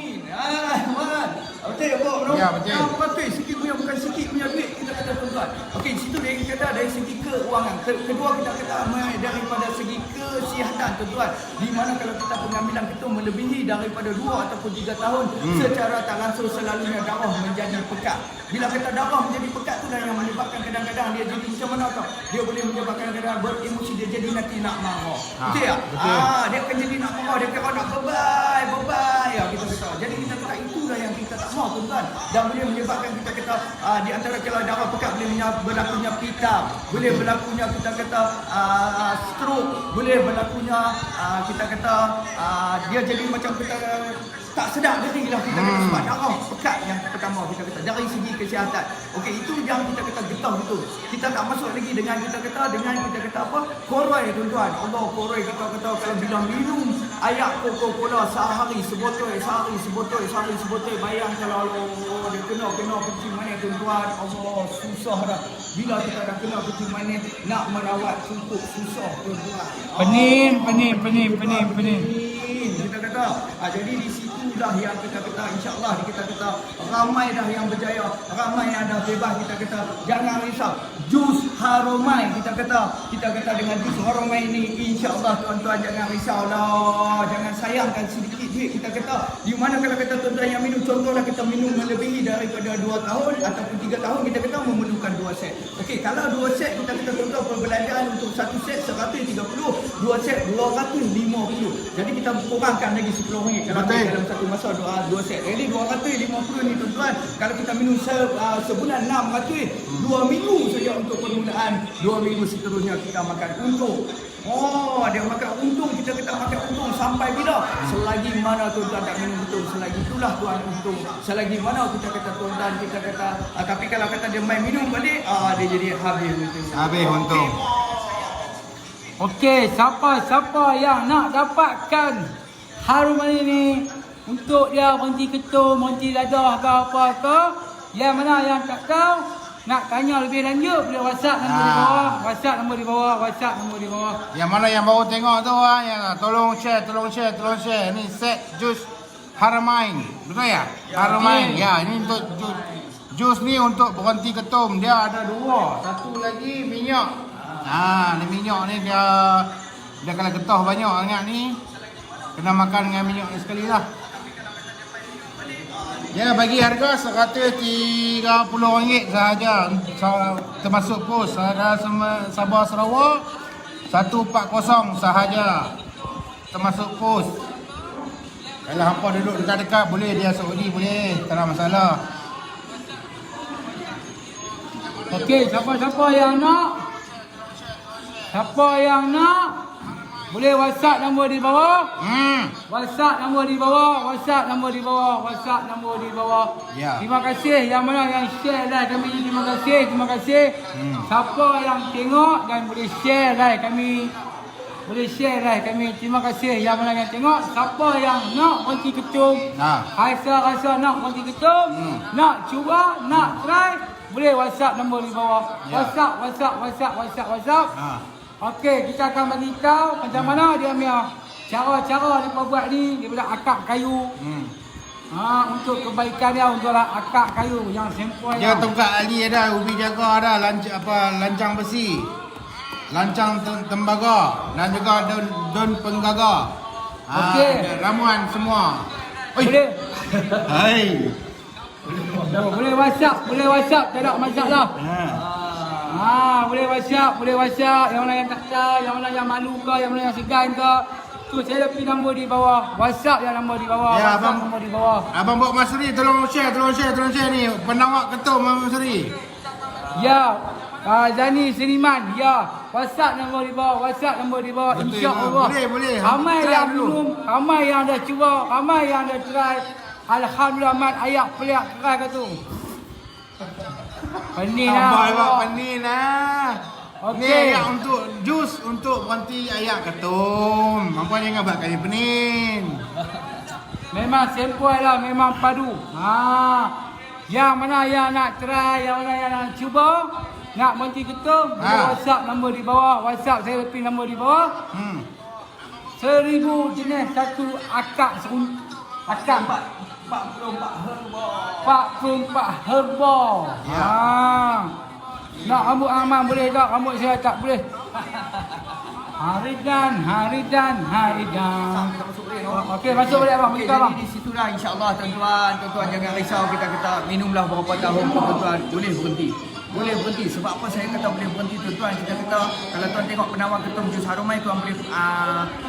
Man. Betul Bok no? Ya, betul. Apa tu sikit punya bukan sikit punya duit kita kata tuan-tuan. Okey, situ dia kata dari segi keuangan. Kedua kita kata daripada segi kesihatan tuan-tuan. Di mana kalau kita pengambilan kita melebihi daripada 2 ataupun 3 tahun secara tak langsung selalunya darah menjadi pekat. Bila kata darah menjadi pekat tu dah yang menyebabkan kadang-kadang dia jadi macam mana tau. Dia boleh menyebabkan kadang-kadang beremosi, dia jadi nanti nak marah. Betul tak? Dia akan jadi nak marah, dia kata nak bye-bye. Ya, kita kata. Jadi kita kata itulah yang kita tak mahu tuan-tuan. Dan boleh menyebabkan kita kata di antara kalau darah pekat boleh berlakunya pitam, boleh berlakunya kita kata stroke, boleh berlakunya kita kata dia jadi macam kita tak sedap diri lah kita kata sebab darah pekat yang pertama kita kata dari segi kesihatan. Okey, itu yang kita kata getah betul. Kita tak masuk lagi dengan kita kata apa? Koroi tuan-tuan. Allah koroi kita kata kalau bila minum air Coca-Cola sehari sebotol bayang kalau dia kena kucing manis tuan-tuan. Allah susah dah. Bila kita dah kena kucing manis nak merawat cukup susah tuan-tuan. Pening. Kita kata jadi di situ dah yang kita kata insya-Allah kita kata ramai dah yang berjaya, ramai yang dah bebas kita kata. Jangan risau. Jus Harumai kita kata dengan jus Harumai ini insya-Allah tuan-tuan jangan risaulah. Jangan sayangkan sedikit duit kita kata. Di mana kalau kata tuan-tuan yang minum contohlah kita minum melebihi daripada 2 tahun ataupun 3 tahun kita kata memerlukan 2 set. Okey, kalau 2 set kita kata tuan-tuan perbelanjaan untuk 1 set 130, 2 set 250. Jadi kita kurangkan lagi RM10 kalau dalam satu masa 2 set. Jadi 250 ni tuan-tuan. Kalau kita minum sebulan 600, 2 minggu saja untuk permulaan, 2 minggu seterusnya kita makan untung. Dia makan untung, kita makan untung sampai bila? Selagi mana tuan-tuan tak minum untung, selagi itulah tuan untung. Selagi mana kita kata tuan-tuan tapi kalau kata dia main minum balik, dia jadi habis untung. Habis untung. Okey, siapa yang nak dapatkan Harumai ini untuk dia berhenti ketum, berhenti dadah ke apa ke, yang mana yang tak tahu nak tanya lebih lanjut boleh WhatsApp nombor di bawah. Yang mana yang baru tengok tu tolong share. Ni set jus Harumai. Betul ya? Harumai. Ya, ini untuk jus ni untuk berhenti ketum. Dia ada 2. Satu lagi minyak Ni minyak ni dia kalau getah banyak sangat ni kena makan dengan minyak ni sekali lah. Ya, bagi harga RM130 sahaja termasuk pos. Ada Sabah Sarawak 140 sahaja termasuk pos. Kalau hampa duduk dekat-dekat boleh dia Saudi boleh, tak ada masalah. Okey, siapa-siapa yang nak? Siapa yang nak? Boleh WhatsApp nombor di bawah. WhatsApp nombor di bawah. WhatsApp nombor di bawah. WhatsApp nombor di bawah. Ya. Terima kasih yang mana yang share live kami. Terima kasih. Terima kasih. Siapa yang tengok dan boleh share live kami. Boleh share live kami. Terima kasih yang mana yang tengok. Siapa yang nak berhenti ketum. Rasa nak berhenti ketum. Nak cuba. Nak try. Boleh WhatsApp nombor di bawah. Ya. WhatsApp. Okey, kita akan bagi tahu macam mana dia punya cara-cara dia buat ni daripada akak kayu. Untuk kebaikan dia untuk akak kayu yang sempoi. Dia tongkat ali ada, ubi jaga ada, lancang besi. Lancang tembaga dan juga daun penggaga. Okey. Ramuan semua. Boleh. Hai. Boleh WhatsApp, tak ada masalah. Boleh WhatsApp. Yang mana yang tak tahu, yang mana yang malu ke, yang mana yang segan ke. Tu saya dah pilih nombor di bawah. WhatsApp yang nombor di bawah. Ya, WhatsApp nombor di bawah. Abang Bok Masri tolong share ni. Penawak ketum Abang Masri. Ya. Zani Seniman. Ya. WhatsApp nombor di bawah. Betul, InsyaAllah. boleh. Ramai Try yang dulu. minum, ramai yang dah cuba, ramai yang dah try. Alhamdulillah mat ayak pelik keras ke tu. Pening Abang lah. pening lah. Okey. Ni ayak untuk jus untuk berhenti ayak ketum. Mampu jangan buat kali pening. Memang sempoi lah, memang padu. Yang mana yang nak try, yang mana yang nak cuba, nak berhenti ketum, boleh WhatsApp nombor di bawah. WhatsApp saya pilih nombor di bawah. 1000 jenis satu akak akak 44 herba. Ya. Nak rambut aman boleh tak? Rambut saya tak boleh. Haridan. Okey, masuk boleh abang. Kita abang. Jadi di situlah insya-Allah tuan-tuan jangan risau, kita minumlah berapa tahun tuan-tuan boleh berhenti. Sebab apa saya kata boleh berhenti tuan-tuan? Kita kata kalau tuan tengok penawar ketum jus Harumai, tuan boleh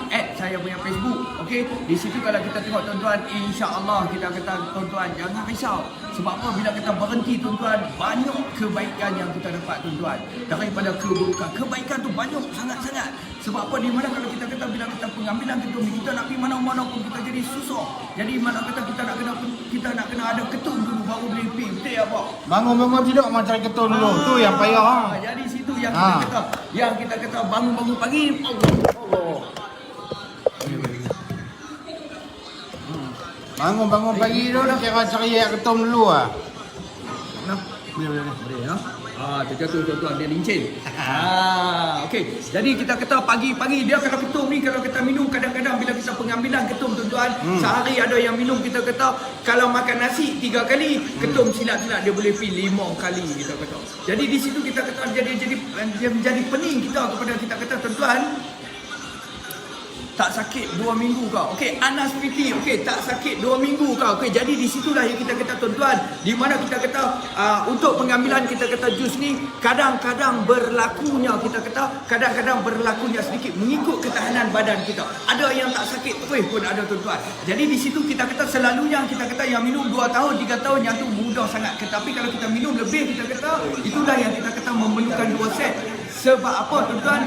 add saya punya Facebook. Okey, di situ kalau kita tengok tuan-tuan, insya-Allah kita kata tuan-tuan jangan risau. Sebab apa? Bila kita berhenti tuan-tuan, banyak kebaikan yang kita dapat tuan-tuan. Daripada keburukan, kebaikan tu banyak sangat-sangat. Sebab apa? Di mana kalau kita kata bila kita pengambilan ketum ni, kita nak pergi mana-mana pun kita jadi susah. Jadi mana kata kita nak kena ada ketum dulu baru boleh pergi. Betul ya, Pak? Bangun tidur mau cari ketum dulu. Tu yang payah. Jadi situ yang kita kata bangun pagi. Allah. Bangun pagi dulu nak cari ayak ketum dulu ah. Boleh ya. Terjatuh tuan-tuan, dia lincin. Okey. Jadi kita kata pagi-pagi dia kalau ketum ni kalau kita minum kadang-kadang bila kita pengambilan ketum tuan-tuan, sehari ada yang minum kita kata kalau makan nasi 3 kali, ketum silap-silap dia boleh pergi 5 kali kita kata. Jadi di situ kita kata dia menjadi pening kita kepada kita kata tuan-tuan tak sakit 2 minggu kau. Okey, Anas Piti. Okey, tak sakit 2 minggu kau. Okey, jadi di situlah yang kita kata tuan-tuan, di mana kita kata untuk pengambilan kita kata jus ni kadang-kadang berlakunya sedikit mengikut ketahanan badan kita. Ada yang tak sakit pun ada tuan-tuan. Jadi di situ kita kata selalunya kita kata yang minum 2 tahun, 3 tahun yang tu mudah sangat. Tetapi kalau kita minum lebih kita kata itulah yang kita kata memerlukan 2 set. Sebab apa tuan-tuan?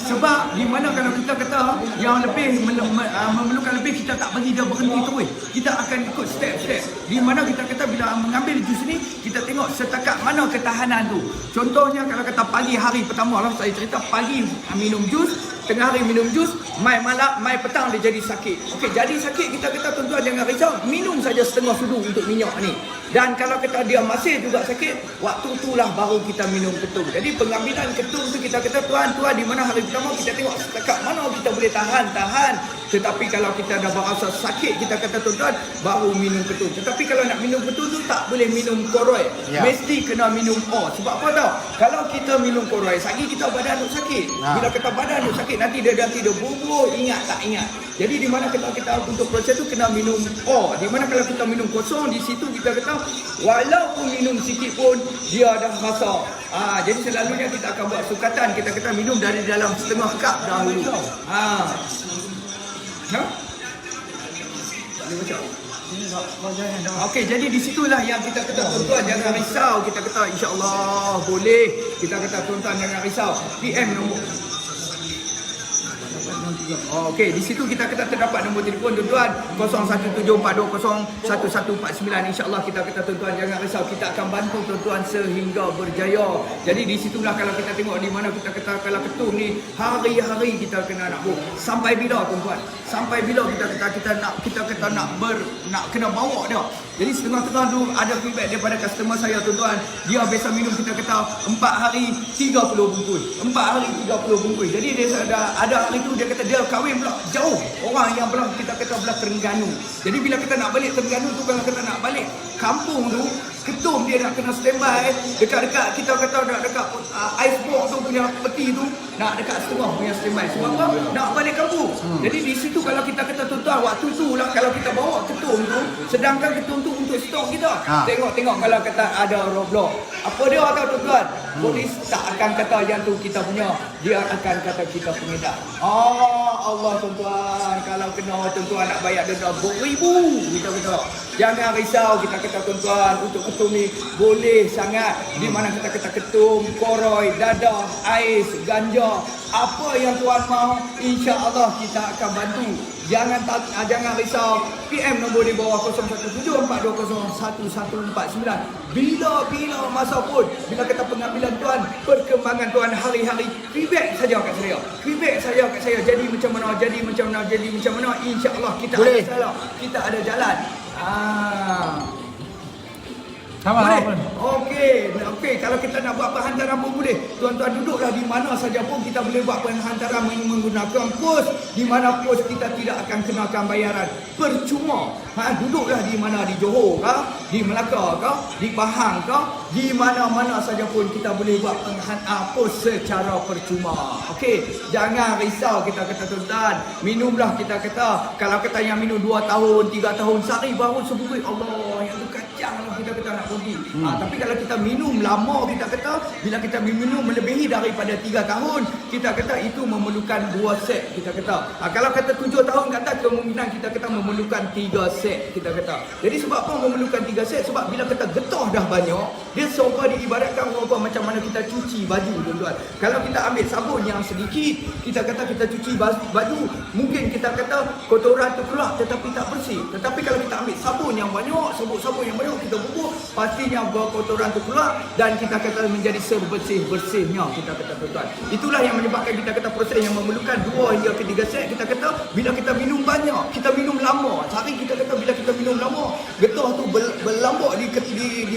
Sebab di mana kalau kita kata yang lebih memerlukan lebih, kita tak bagi dia berhenti terus. Kita akan ikut step-step. Di mana kita kata bila mengambil jus ni, kita tengok setakat mana ketahanan tu. Contohnya kalau kata pagi hari pertama lah saya cerita pagi minum jus, tengah hari minum jus, mai malam, mai petang dia jadi sakit. Okey, jadi sakit kita kata tuan-tuan jangan risau, minum saja setengah sudu untuk minyak ni. Dan kalau kita dia masih juga sakit, waktu itulah baru kita minum ketum. Jadi pengambilan ketum tu kita kata tuan-tuan di mana hari pertama kita tengok setakat mana kita boleh tahan. Tetapi kalau kita dah berasa sakit kita kata tuan-tuan baru minum ketum. Tetapi kalau nak minum ketum tu tak boleh minum koroi. Mesti kena minum sebab apa tahu? Kalau kita minum koroi, sagi kita badan duk sakit. Bila kita badan duk sakit nanti dia bubur, ingat tak ingat. Jadi di mana kita untuk proses tu kena minum di mana kalau kita minum kosong di situ kita kata walaupun minum sikit pun dia dah rasa. Jadi selalunya kita akan buat sukatan, kita kata minum dari dalam setengah cup dahulu. Okey, jadi di situlah yang kita kata tuan-tuan jangan risau, kita kata insya-Allah boleh. Kita kata tuan-tuan jangan risau. PM nombor. Okey, di situ kita terdapat nombor telefon tuan-tuan 0174201149. Insya-Allah kita kata tuan-tuan jangan risau, kita akan bantu tuan-tuan sehingga berjaya. Jadi di situlah kalau kita tengok di mana kita kata kalau ketum ni hari-hari kita kena nak buat. Sampai bila tuan-tuan? Sampai bila kita nak kena bawa dia. Jadi setengah-tengah tu ada feedback daripada customer saya tuan-tuan. Dia biasa minum kita kata 4 hari 30 bungkus. 4 hari 30 bungkus. Jadi dia ada hari tu dia kata dia kahwin pula jauh. Orang yang belah kita kata belah Terengganu. Jadi bila kita nak balik Terengganu tu kalau kita nak balik kampung tu ketum dia nak kena standby dekat-dekat kita kata dekat icebox tu punya peti tu nak dekat setengah punya standby sebab apa nak balik kampung. Jadi di situ kalau kita kata tuan-tuan waktu tu lah kalau kita bawa ketum tu sedangkan ketum tu untuk stok kita tengok kalau kata ada roadblock apa dia tahu tuan-tuan polis tak akan kata yang tu kita punya, dia akan kata kita pengedar. Allah tuan-tuan kalau kena tuan-tuan nak bayar denda beribu kita kata jangan risau kita kata tuan-tuan untuk ketum ni boleh sangat di mana kita kata ketum, koroi, dadah, ais, ganja apa yang tuan mahu insya-Allah kita akan bantu. Jangan risau. PM nombor di bawah 0174201149. Bila masa pun bila kata pengambilan tuan, perkembangan tuan hari-hari feedback saja kat saya. Jadi macam mana insya-Allah kita boleh. Ada salah. Kita ada jalan. Okey, kalau kita nak buat perhantaran pun boleh. Tuan-tuan duduklah di mana saja pun kita boleh buat perhantaran menggunakan pos. Di mana pos kita tidak akan kenakan bayaran percuma. Duduklah di mana, di Johor ke, di Melaka ke, di Pahang ke, di mana-mana saja pun kita boleh buat pos secara percuma. Okey, jangan risau kita kata tuan-tuan. Minumlah kita kata. Kalau kita yang minum 2 tahun, 3 tahun sehari baru sebuah Allah yang tu kacang lah kita kata nak pergi. Tapi kalau kita minum lama kita kata bila kita minum melebihi daripada 3 tahun kita kata itu memerlukan 2 set kita kata. Kalau kata 7 tahun kata kemungkinan kita kata memerlukan 3 set kita kata. Jadi sebab apa memerlukan 3 set? Sebab bila kita getah dah banyak dia serupa diibaratkan serupa macam mana kita cuci baju tuan-tuan. Kalau kita ambil sabun yang sedikit kita kata kita cuci baju mungkin kita kata kotoran tu keluar tetapi tak bersih. Tetapi kalau kita ambil sabun yang banyak kita bubur pastinya kotoran tu keluar dan kita kata menjadi sebersih-bersihnya kita kata tuan-tuan. Itulah yang menyebabkan kita kata proses yang memerlukan 2 hingga ke 3 set kita kata bila kita minum banyak, kita minum lama. Sehari kita kata bila kita minum lama, getah tu berlambak di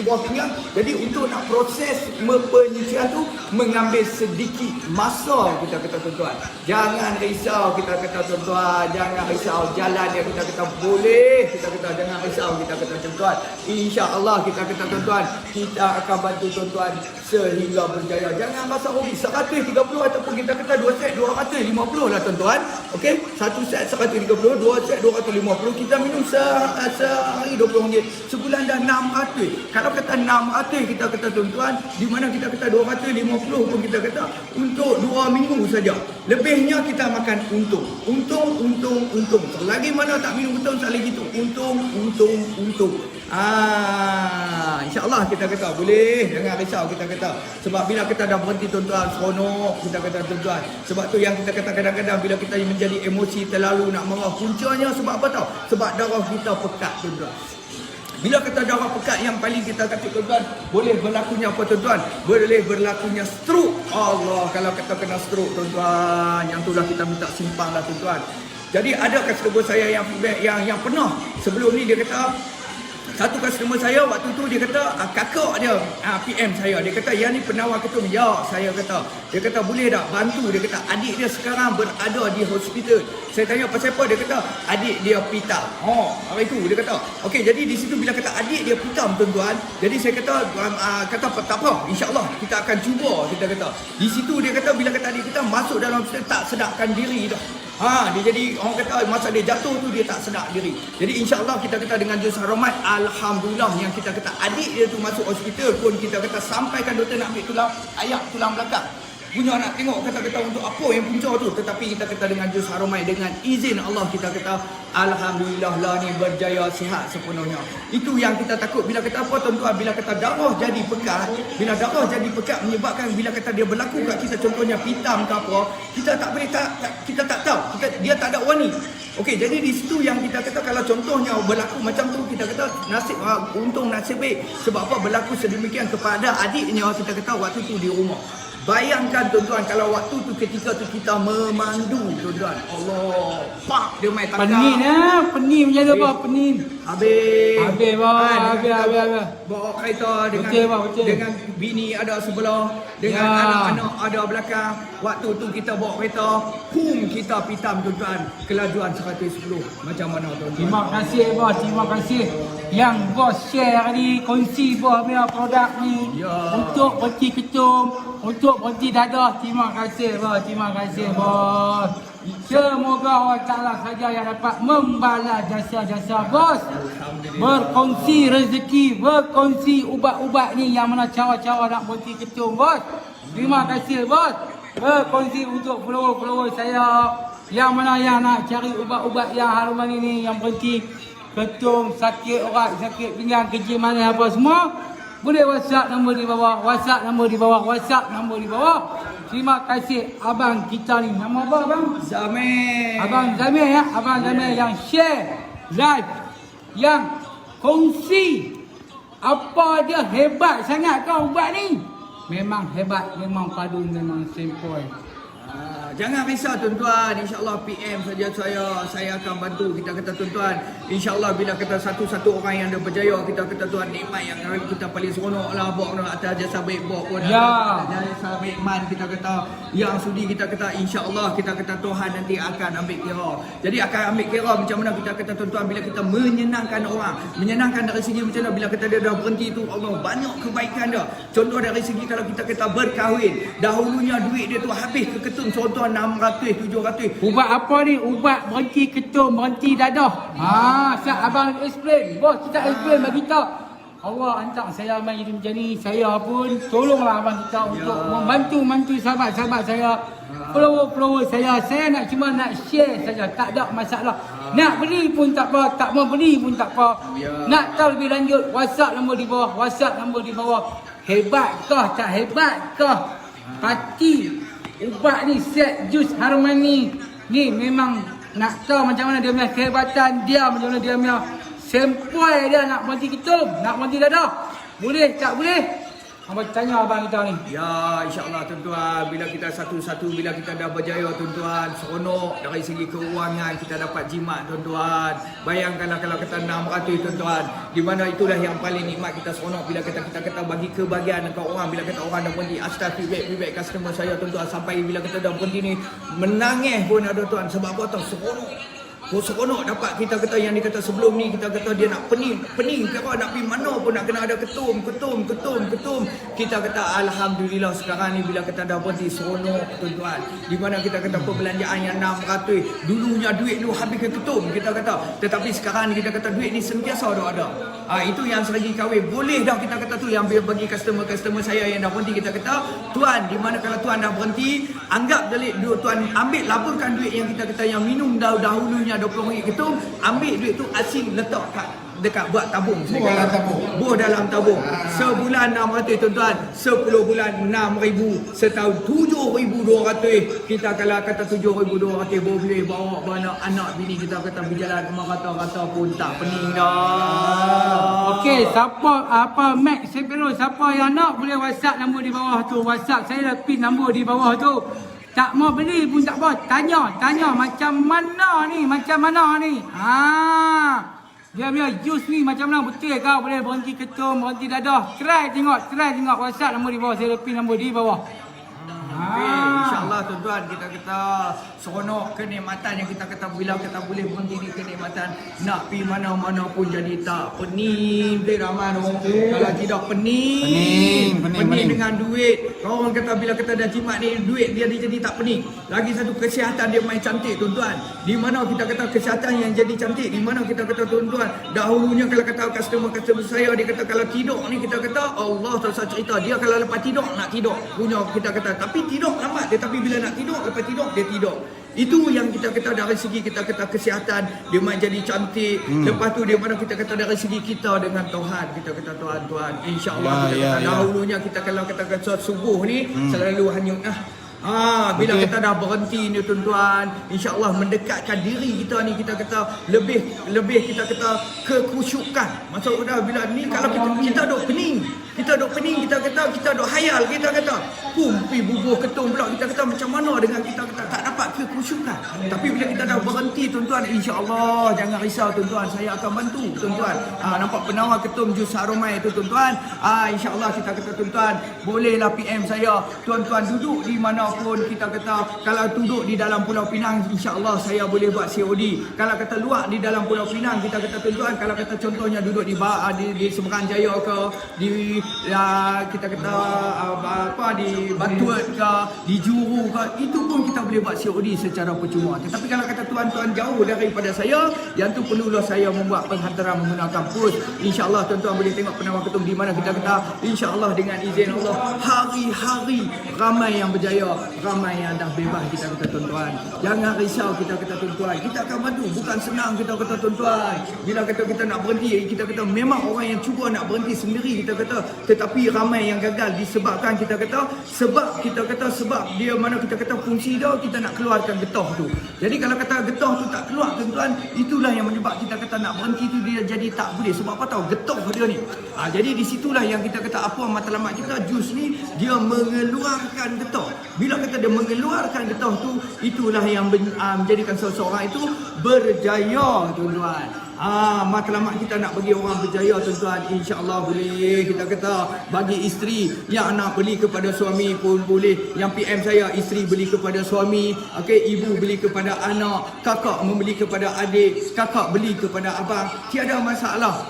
bawah pinggang. Jadi untuk nak proses penyucian tu mengambil sedikit masa kita kata tuan-tuan. Jangan risau kita kata tuan-tuan, jangan risau jalan yang kita kata boleh. Kita kata jangan risau kita kata tuan-tuan. Insya-Allah kita kata tuan-tuan, kita akan bantu tuan-tuan sehingga berjaya. Jangan rasa rugi 130 ataupun kita kata 2 set 250 lah tuan-tuan. Okey, 1 set 130, 2 set 250. Kita minum sehari RM20. Sebulan dah 600. Kalau kata 600 kita kata tuan-tuan, di mana kita kata 250 pun kita kata untuk 2 minggu saja. Lebihnya kita makan untung. Lagi mana tak minum betul tak lagi tu. Untung. InsyaAllah kita kata boleh. Jangan risau kita kata. Sebab bila kita dah berhenti tuan-tuan, seronok kita kata tuan-tuan. Sebab tu yang kita kata kadang-kadang bila kita menjadi emosi terlalu nak marah. Puncanya sebab apa tau? Sebab darah kita pekat tuan-tuan. Bila kata darah pekat yang paling kita takut tuan-tuan, boleh berlakunya apa tuan-tuan? Boleh berlakunya stroke. Allah, kalau kata kena stroke tuan-tuan, yang tu dah kita minta simpang lah tuan-tuan. Jadi ada customer saya yang feedback yang pernah sebelum ni dia kata, satu customer saya waktu tu dia kata kakak dia PM saya, dia kata yang ni penawar ketum. Ya, saya kata, dia kata boleh tak bantu, dia kata adik dia sekarang berada di hospital. Saya tanya pasal apa, dia kata adik dia pitam. Apa itu, dia kata okey, jadi di situ bila kata adik dia pitam tuan-tuan, jadi saya kata tak apa, insyaAllah kita akan cuba, kita kata di situ. Dia kata bila kata adik kita masuk dalam hospital tak sedarkan diri dah. Dia jadi orang kata masa dia jatuh tu dia tak sedar diri. Jadi insya-Allah kita kata dengan jus Haromat, alhamdulillah yang kita kata adik dia tu masuk hospital pun kita kata sampaikan doktor nak ambil tulang ayak tulang belakang. Punya nak tengok kata-kata untuk apa yang punca tu, tetapi kita kata dengan jus Haromat dengan izin Allah kita kata alhamdulillah lah ni berjaya sihat sepenuhnya. Itu yang kita takut bila kata apa tuan-tuan, bila kata darah jadi pekat, bila darah jadi pekat menyebabkan bila kata dia berlaku kat kita contohnya pitam ke apa, kita tak boleh kita tak tahu, dia tak ada warni. Okey, jadi di situ yang kita kata kalau contohnya berlaku macam tu, kita kata nasib untung nasib baik. Sebab apa berlaku sedemikian kepada adiknya kita kata waktu tu di rumah. Bayangkan tuan-tuan kalau waktu tu ketika tu kita memandu tuan-tuan. Allah, pak dia main tangga. Pening macam tu apa? Pening. Habis Habis. Bawa kereta dengan Betul. dengan bini ada sebelah, dengan anak-anak ada belakang. Waktu tu kita bawa kereta, kita pitam tuan-tuan, kelajuan 110. Macam mana tuan-tuan? Terima kasih bos, terima kasih yang bos share ni, kongsi bos punya produk ni untuk berhenti ketum, untuk berhenti dadah. Terima kasih bos, terima kasih bos. Semoga Allah Ta'ala saja yang dapat membalas jasa-jasa bos. Berkongsi rezeki, berkongsi ubat-ubat ni yang mana cawa-cawa nak berhenti ketum bos. Terima kasih bos. Berkongsi untuk follower-follower saya yang mana yang nak cari ubat-ubat yang haruman ini, yang berhenti ketum, sakit orat, sakit pinggang, kerja mana apa semua, boleh WhatsApp nombor di bawah, WhatsApp nombor di bawah, WhatsApp nombor di bawah. Terima kasih abang kita ni. Nama apa abang? Zamir. Abang Zamir ya, abang Zamir yang share live, yang kongsi apa dia hebat sangat kau ubat ni. Memang hebat, memang padu, memang sempoi. Jangan risau tuan-tuan, insya-Allah PM saja saya akan bantu. Kita kata tuan-tuan, insya-Allah bila kata satu-satu orang yang dah berjaya, kita kata tuan nikmat yang kita paling seronok lah bawa atas jasa baik bawa pun jasa baik man, kita kata yang sudi, kita kata insya-Allah kita kata Tuhan nanti akan ambil kira. Jadi akan ambil kira macam mana kita kata tuan-tuan bila kita menyenangkan orang, menyenangkan dari segi macam mana bila kata dia dah berhenti tu, Allah banyak kebaikan dia. Contoh dari segi kalau kita kata berkahwin, dahulunya duit dia tu habis ke ketum contoh 600, 700. Ubat apa ni? Ubat berhenti ketum, berhenti dadah. Siap abang explain. Bos kita explain bagi tahu. Allah hantar saya main jadi macam ni. Saya pun tolonglah abang kita untuk membantu sahabat-sahabat saya, follower saya. Saya nak cuma nak share saja, tak ada masalah. Nak beli pun tak apa, tak mau beli pun tak apa. Nak tahu lebih lanjut, WhatsApp nombor di bawah, WhatsApp nombor di bawah. Hebatkah tak hebatkah? Pati ubat ni, set jus Haromat ni memang nak tahu macam mana dia punya kehebatan dia, macam mana dia punya sempoi dia nak berhenti ketum, nak berhenti dadah. Boleh tak boleh? Abang tanya abang kita ni. Ya, insya-Allah tuan-tuan, bila kita satu-satu, bila kita dah berjaya tuan-tuan, seronok dari segi keuangan kita dapat jimat tuan-tuan. Bayangkanlah kalau kata 600 tuan-tuan, di mana itulah yang paling nikmat kita seronok bila kita kata bagi kebahagiaan dekat orang. Bila kata orang dah berhenti, feedback customer saya tuan-tuan, sampai bila kita dah berhenti ni menangis pun ada tuan. Sebab apa tau? Seronok. Seronok dapat kita kata yang dikata sebelum ni, kita kata dia nak pening kira nak pergi mana pun nak kena ada ketum. Kita kata alhamdulillah sekarang ni bila kita dah berhenti seronok tuan-tuan. Di mana kita kata perbelanjaan yang 600, dulunya duit tu habis ke ketum kita kata, tetapi sekarang ni kita kata duit ni sentiasa ada. Itu yang selagi kahwin boleh dah kita kata tu, yang bagi customer saya yang dah berhenti, kita kata tuan, di mana kalau tuan dah berhenti, anggap tuan ambil laburkan duit yang kita kata yang minum dahulunya RM20 ketum, ambil duit tu asing letak kat dekat buat tabung. Buah dalam tabung. Buah dalam tabung. Sebulan 600 tuan-tuan, 10 bulan 6,000, setahun 7,200. Kita kalau kata 7,200 boleh bawa anak bini kita kata berjalan ke rata-rata pun tak pening dah. Okey, siapa apa Max Sepiro, siapa yang nak boleh WhatsApp nombor di bawah tu. WhatsApp saya dah pin nombor di bawah tu. Tak mau beli pun tak apa. Tanya macam mana ni? Dia punya jus ni macam mana, betul kau boleh berhenti ketum, berhenti dadah. Try tengok WhatsApp nombor di bawah. Saya dah pin nombor di bawah. InsyaAllah tuan-tuan, kita seronok kenikmatan yang kita kata bila kita boleh berhenti di kenikmatan, nak pergi mana-mana pun jadi tak pening. Rahman, kalau tidak pening dengan duit. Orang kata bila kita dah jimat ni duit dia jadi tak pening. Lagi satu, kesihatan dia main cantik tuan-tuan. Di mana kita kata kesihatan yang jadi cantik, di mana kita kata tuan-tuan, dahulunya kalau kata customer saya, dia kata kalau tidur ni kita kata Allah tak usah cerita, dia kalau lepas tidur nak tidur punya kita kata, tapi tidur lambat, tetapi bila nak tidur, lepas tidur dia tidur. Itu yang kita kata dari segi kita kata kesihatan, dia main jadi cantik. Lepas tu dia mana kita kata dari segi kita dengan Tuhan, kita kata tuan-tuan, insya-Allah kita kata dahulunya kita kalau kata subuh ni selalu hanyut bila kita dah berhenti ni tuan-tuan, insya-Allah mendekatkan diri kita ni kita kata lebih kita kata kekhusyukan. Maksudnya bila ni kalau kita duk pening, kita kata kita duk hayal, kita kata pi bubuh ketum pula, kita kata macam mana dengan kita kata tak dapat kekhusyukan. Tapi bila kita dah berhenti tuan-tuan, insya-Allah jangan risau tuan-tuan, saya akan bantu tuan-tuan. Nampak penawar ketum jus Harumai tu tuan-tuan, insya-Allah kita kata tuan-tuan bolehlah PM saya, tuan-tuan duduk di mana pun kita kata, kalau duduk di dalam Pulau Pinang insya-Allah saya boleh buat COD. Kalau kata luar di dalam Pulau Pinang kita kata tuan-tuan, kalau kata contohnya duduk di Seberang Jaya ke, di kita kata di Batuan ke, di Juru ke, itu pun kita boleh buat COD secara percuma. Tetapi kalau kata tuan-tuan jauh daripada saya, yang tu perlulah saya membuat penghantaran menggunakan push. InsyaAllah tuan-tuan boleh tengok penawar ketum di mana kita kata, insyaAllah dengan izin Allah hari-hari ramai yang berjaya, ramai yang dah bebas kita kata tuan-tuan. Jangan risau kita kata tuan-tuan, kita akan bantu. Bukan senang kita kata tuan-tuan. Bila kata kita nak berhenti, kita kata memang orang yang cuba nak berhenti sendiri kita kata, tetapi ramai yang gagal disebabkan kita kata sebab dia mana kita kata fungsi dia kita nak keluarkan getah tu. Jadi kalau kata getah tu tak keluar tuan-tuan, itulah yang menyebab kita kata nak berhenti tu dia jadi tak boleh. Sebab apa tahu? Getah dia ni. Jadi di situlah yang kita kata apa matlamat kita, jus ni dia mengeluarkan getah. Bila kata dia mengeluarkan getah tu, itulah yang menjadikan seseorang itu berjaya tuan-tuan. Matlamat kita nak bagi orang berjaya tuan-tuan, insya-Allah boleh kita kata bagi isteri yang nak beli kepada suami pun boleh. Yang PM saya, isteri beli kepada suami, ibu beli kepada anak, kakak membeli kepada adik, kakak beli kepada abang, tiada masalah.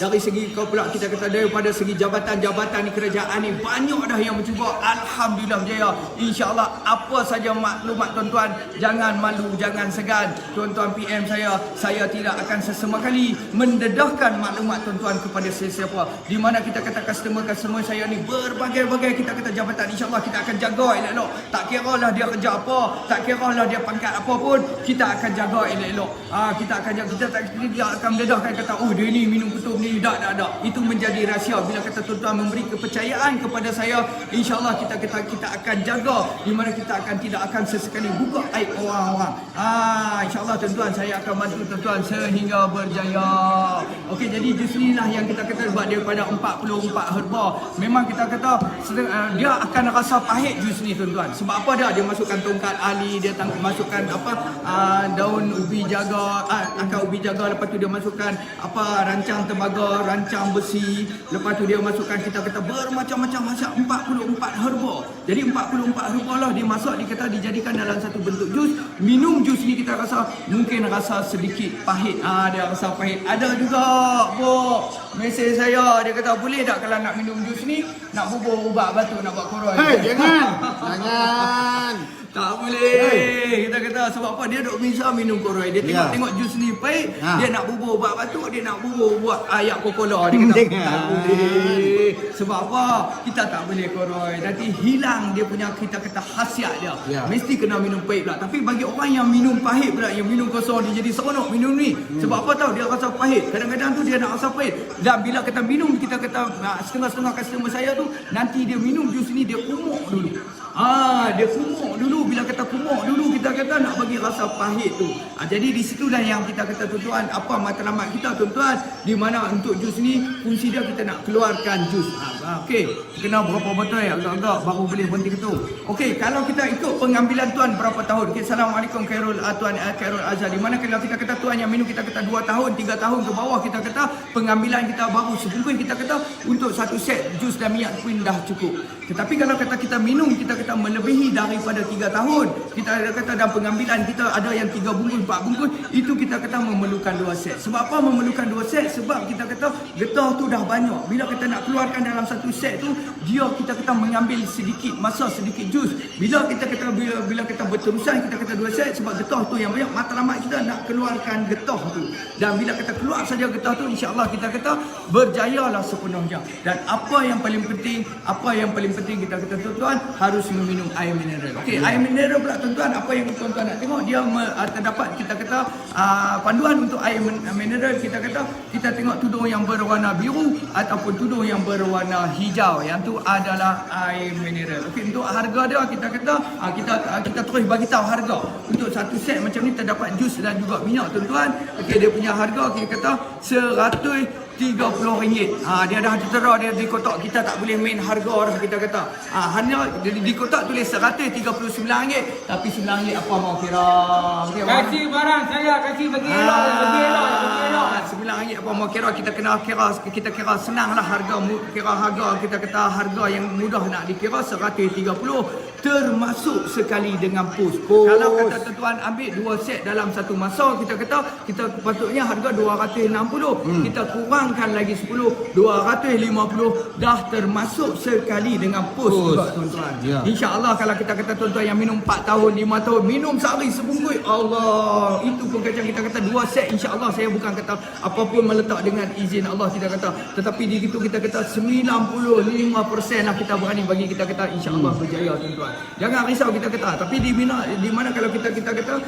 Dari segi kau pula kita kata daripada segi jabatan ni, kerajaan ni banyak dah yang mencuba, alhamdulillah berjaya. Insya-Allah apa saja maklumat tuan-tuan, jangan malu, jangan segan. Tuan-tuan PM saya tidak akan sesama kali mendedahkan maklumat tuan-tuan kepada sesiapa. Di mana kita kata customer saya ni berbagai-bagai kita kata jabatan, insya-Allah kita akan jaga elok-elok. Tak kiralah dia kerja apa, tak kiralah dia pangkat apa pun, kita akan jaga elok-elok. Kita akan jaga, kita tidak akan mendedahkan kata dia ni minum ketum ni, tak. Itu menjadi rahsia. Bila kata tuan-tuan memberi kepercayaan kepada saya, insya-Allah kita akan jaga, di mana kita akan tidak akan sesekali buka aib orang-orang. Insya-Allah tuan-tuan saya akan bantu tuan-tuan sehingga berjaya. Okey, jadi jus ni lah yang kita kata buat daripada 44 herba. Memang kita kata dia akan rasa pahit jus ni tuan-tuan. Sebab apa dia masukkan tongkat ali, dia masukkan daun ubi jaga, akar ubi jaga, lepas tu dia masukkan rancang tembaga, rancang besi, lepas tu dia masukkan kita kata bermacam-macam macam 44 herba. Jadi 44 herba lah dia masak, dikata dijadikan dalam satu bentuk jus. Minum jus ni kita rasa mungkin rasa sedikit pahit. Dia rasa pahit. Ada juga mesej saya, dia kata boleh tak kalau nak minum jus ni, nak bubur ubat batu, nak buat koroi. Hei, jangan. Jangan. Tak boleh. Kita kata sebab apa? Dia duk bisa minum koroi. Dia tengok jus ni pahit, dia nak bubur ubat batuk, dia nak bubur buat ayak Coca-Cola. Dia kata tak boleh. Sebab apa? Kita tak boleh koroi. Nanti hilang dia punya kita kata khasiat dia. Mesti kena minum pahit pula. Tapi bagi orang yang minum pahit pula, yang minum kosong, dia jadi seronok minum ni. Sebab apa tahu? Dia rasa pahit. Kadang-kadang tu dia nak rasa pahit. Dan bila kita minum, kita kata setengah-setengah customer saya tu, nanti dia minum jus ni dia kumuk dulu. Dia kumuk dulu. Bila kita kumuk dulu, kita kata nak bagi rasa pahit tu. Jadi di situlah yang kita kata tuan-tuan, apa matlamat kita tuan-tuan, di mana untuk jus ni fungsi dia kita nak keluarkan jus. Okey, kena berapa botol agak-agak baru boleh berhenti tu. Okey, kalau kita ikut pengambilan tuan berapa tahun? Okey, Assalamualaikum Khairul Tuan Khairul Azhar. Di mana kalau kita kata tuan yang minum kita kata 2 tahun, 3 tahun ke bawah, kita kata pengambilan kita baru sebungkus, kita kata untuk satu set jus dan minyak pun dah cukup. Tetapi kalau kata kita minum, kita kata melebihi daripada 3 tahun, kita kata dalam pengambilan kita ada yang 3 bungkus, 4 bungkus, itu kita kata memerlukan 2 set. Sebab apa memerlukan 2 set? Sebab kita kata getah tu dah banyak. Bila kita nak keluarkan dalam satu set tu, dia kita kata mengambil sedikit masa, sedikit jus. Bila kita kata bila kita berterusan, kita kata 2 set, sebab getah tu yang banyak, matlamat kita nak keluarkan getah tu. Dan bila kita keluar saja getah tu, insya-Allah kita kata berjayalah sepenuhnya. Dan apa yang paling penting kita kata tuan-tuan harus meminum air mineral. Okey, air mineral pula tuan-tuan, apa yang tuan-tuan nak tengok, dia terdapat kita kata panduan untuk air mineral. Kita kata kita tengok tudung yang berwarna biru ataupun tudung yang berwarna hijau, yang tu adalah air mineral. Okey, untuk harga dia kita kata kita terus bagi tahu harga. Untuk satu set macam ni terdapat jus dan juga minyak tuan-tuan. Okey, dia punya harga kita kata RM130. Dia dah tertera dia di kotak, kita tak boleh main harga dah kita kata. Hanya di kotak tulis RM139, tapi RM9 apa mau kira? Okay, kasih barang saya, kasih bagi elok, bagi elok. RM9 apa mau kira, kita kira senanglah harga, kira harga kita kata harga yang mudah nak dikira RM130 termasuk sekali dengan pos. Kalau kata tuan-tuan ambil 2 set dalam satu masa, kita kata kita patutnya harga RM260, kita kurangkan lagi 10, RM250 dah termasuk sekali dengan pos juga tuan-tuan. InsyaAllah kalau kita kata tuan-tuan yang minum 4 tahun, 5 tahun, minum sehari sebungkus, Allah, itu pun kacang kita kata 2 set, insyaAllah saya bukan kata apapun meletak dengan izin Allah kita kata, tetapi di situ kita kata 95% lah kita berani bagi kita kata insyaAllah berjaya tuan-tuan. Jangan risau kita kata, tapi di mana kalau kita kata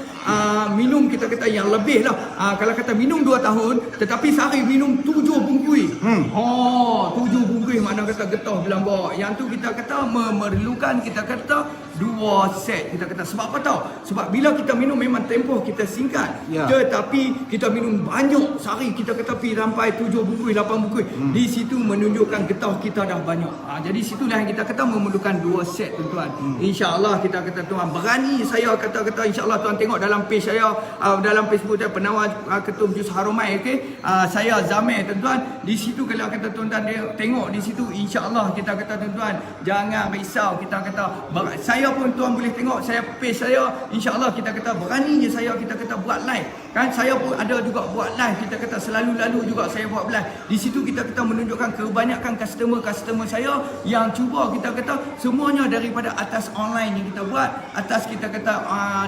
minum kita kata yang lebih lah. Kalau kata minum 2 tahun tetapi sehari minum 7 bungkus. 7 bungkus mana kata getah belambak. Yang tu kita kata memerlukan kita kata 2 set kita kata. Sebab apa tahu? Sebab bila kita minum memang tempoh kita singkat. Tetapi kita minum banyak sehari, kita kata pergi sampai 7 bungkus, 8 bungkus. Di situ menunjukkan getah kita dah banyak. Jadi situlah yang kita kata memerlukan 2 set tuan-tuan. InsyaAllah kita kata tuan berani, saya kata insyaAllah tuan tengok dalam page saya, dalam Facebook saya penawar ketum jus Harumai, okey. Saya Zamir tuan-tuan. Di situ kalau kata tuan-tuan dia tengok di situ, insya-Allah kita kata tuan-tuan jangan risau, kita kata saya pun tuan boleh tengok saya page saya, insya-Allah kita kata beraninya saya kita kata buat live. Kan saya pun ada juga buat live, kita kata selalu-lalu juga saya buat live. Di situ kita kata menunjukkan kebanyakan customer saya yang cuba kita kata semuanya daripada atas online yang kita buat, atas kita kata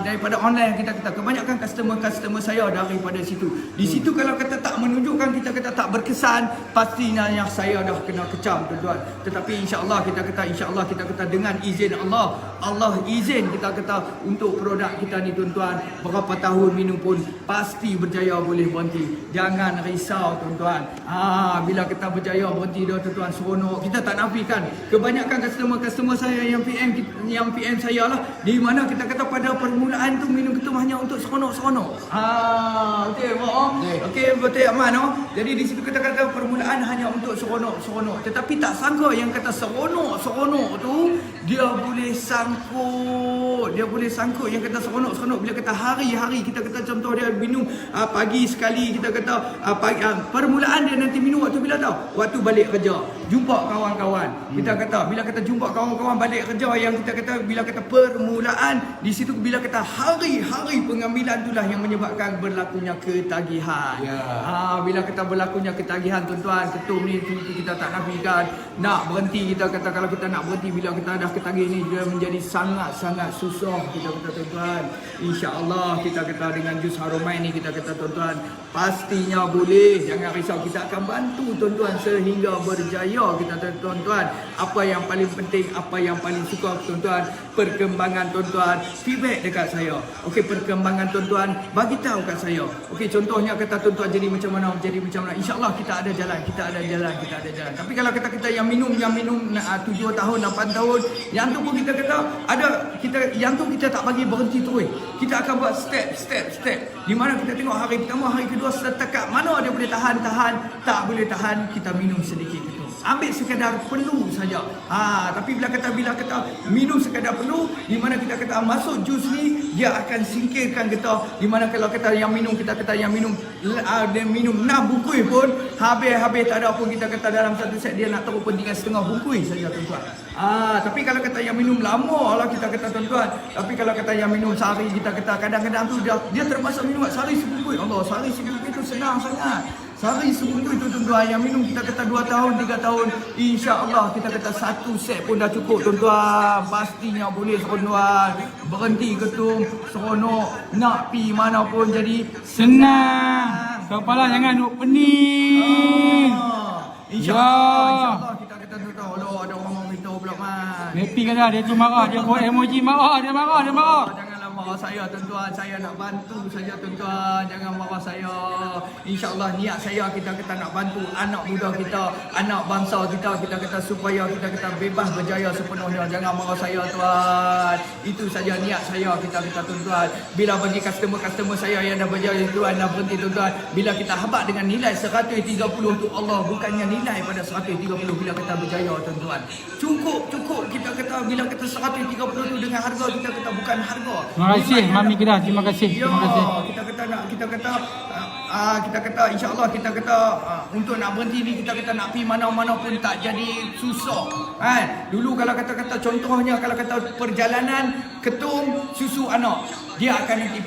daripada online yang kita kata kebanyakan customer saya daripada situ. Di situ kalau kata tak menunjukkan kita kata tak berkesan, pastinya yang saya dah kena kecam tuan-tuan. Tetapi insya-Allah kita kata dengan izin Allah izin kita kata untuk produk kita ni tuan-tuan, berapa tahun minum pun pasti berjaya boleh berhenti. Jangan risau tuan-tuan. Bila kita berjaya berhenti dah tuan-tuan, seronok. Kita tak nafikan kebanyakan customer saya yang PM saya lah, di mana kita kata pada permulaan tu minum ketum hanya untuk seronok. Betul bohong. Okey, betul aman. Jadi di situ kita kata permulaan hanya untuk seronok. Tetapi tak sangka yang kata seronok tu dia boleh sangkut yang kata seronok bila kata hari-hari kita kata contoh dia minum pagi sekali, kita kata permulaan dia nanti minum waktu bila tahu? Waktu balik kerja. jumpa kawan-kawan. Kita kata bila kita jumpa kawan-kawan balik kerja, yang kita kata bila kata permulaan, di situ bila kata hari-hari pengambilan itulah yang menyebabkan berlakunya ketagihan. Bila kita berlakunya ketagihan, tuan-tuan, ketum ni kita tak nafikan nak berhenti. Kita kata kalau kita nak berhenti bila kita dah ketagih ni, dia menjadi sangat-sangat susah. Kita kata tuan-tuan, insya-Allah kita kata dengan jus Harumain ni, kita kata tuan-tuan, pastinya boleh. Jangan risau, kita akan bantu tuan-tuan sehingga berjaya. Kita kata tuan-tuan, apa yang paling penting, apa yang paling suka tuan-tuan, perkembangan tuan-tuan, feedback dekat saya. Okey, perkembangan tuan-tuan bagi tahu kat saya. Okey, contohnya kata tuan-tuan jadi macam mana, jadi macam mana. Insya-Allah kita ada jalan, kita ada jalan, kita ada jalan. Tapi kalau kata kita yang minum 7 tahun, 8 tahun, yang tu pun kita kata ada, kita yang tu kita tak bagi berhenti terus. Kita akan buat step. Di mana kita tengok hari pertama, hari kedua, setakat mana dia boleh tahan, tak boleh tahan, kita minum sedikit gitu. Ambil sekadar perlu saja. Tapi bila kata minum sekadar perlu, di mana kita kata masuk jus ni, dia akan singkirkan kita. Di mana kalau kita yang minum, kita kata yang minum dia minum 6 bungkus pun habis tak ada pun, kita kata dalam satu set dia nak taruh pun tinggal setengah bungkus saja tuan-tuan. Tapi kalau kata yang minum lama lah, kita kata tuan-tuan. Tapi kalau kata yang minum sehari, kita kata kadang-kadang tu dia termasuk minum sehari sebungkus. Allah, sehari sebungkus tu senang sangat. Sehari sebungkus itu tuan-tuan, yang minum kita kata 2 tahun, 3 tahun, insya-Allah kita kata 1 set pun dah cukup tuan-tuan. Pastinya boleh tuan-tuan. Berhenti ketum, seronok, nak pi mana pun jadi Senang. Kepala jangan duk pening. InsyaAllah kita kata tuan-tuan. Allah, ada orang mau beritahu pula man. Happy kan dah, dia tu marah, dia buat emoji marah, dia marah. Janganlah marah saya tuan-tuan. Saya nak bantu saja tuan-tuan. Jangan marah saya. InsyaAllah niat saya kita kata nak bantu anak muda kita, anak bangsa kita. Kita kata supaya kita kata bebas berjaya sepenuhnya. Jangan marah saya tuan. Itu saja niat saya kita kata tuan-tuan. Bila bagi customer saya yang dah berjaya tuan, dah berhenti tuan-tuan. Bila kita habaq dengan nilai 130 tu, Allah bukannya nilai pada 130 bila kita berjaya tuan-tuan. Cukup kita kata bila kata 130 tu dengan harga kita kata bukan harga. Terima kasih Mami Kedah, terima kasih. Kita kata insya-Allah kita kata untuk nak berhenti ni, kita kata nak pergi mana-mana pun tak jadi susah kan. Dulu kalau kata contohnya kalau kata perjalanan ketum susu anak, dia akan nanti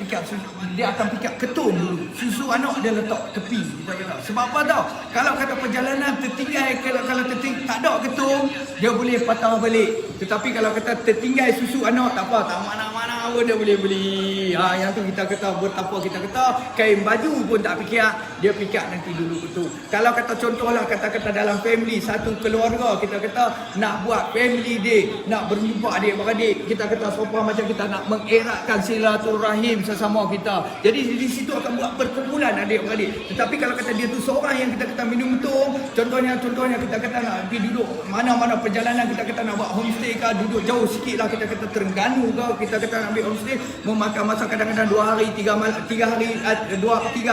dia akan pick up ketum dulu. Susu anak dia letak tepi, kita kata. Sebab apa tau? Kalau kata perjalanan tertinggal, kalau tak ada ketum, dia boleh patah balik. Tetapi kalau kata tertinggal susu anak, tak apa, tak mana-mana pun dia boleh beli. Yang tu kita kata betapa kita kata kain baju pun tak fikir, dia pick up nanti dulu ketum. Kalau kata contohlah kata dalam family, satu keluarga, kita kata nak buat family day, nak berjumpa adik-beradik, kita kata serupa macam kita nak mengeratkan silaturahim sesama kita. Jadi di situ akan buat perkumpulan adik-beradik. Tetapi kalau kata dia tu seorang yang kita kata minum tu, contohnya kita kata nak pergi duduk mana-mana perjalanan, kita kata nak buat homestay ke, duduk jauh sikit lah, kita kata Terengganu ke, kita kata nak ambil homestay, memakan masa kadang-kadang 2 hari 3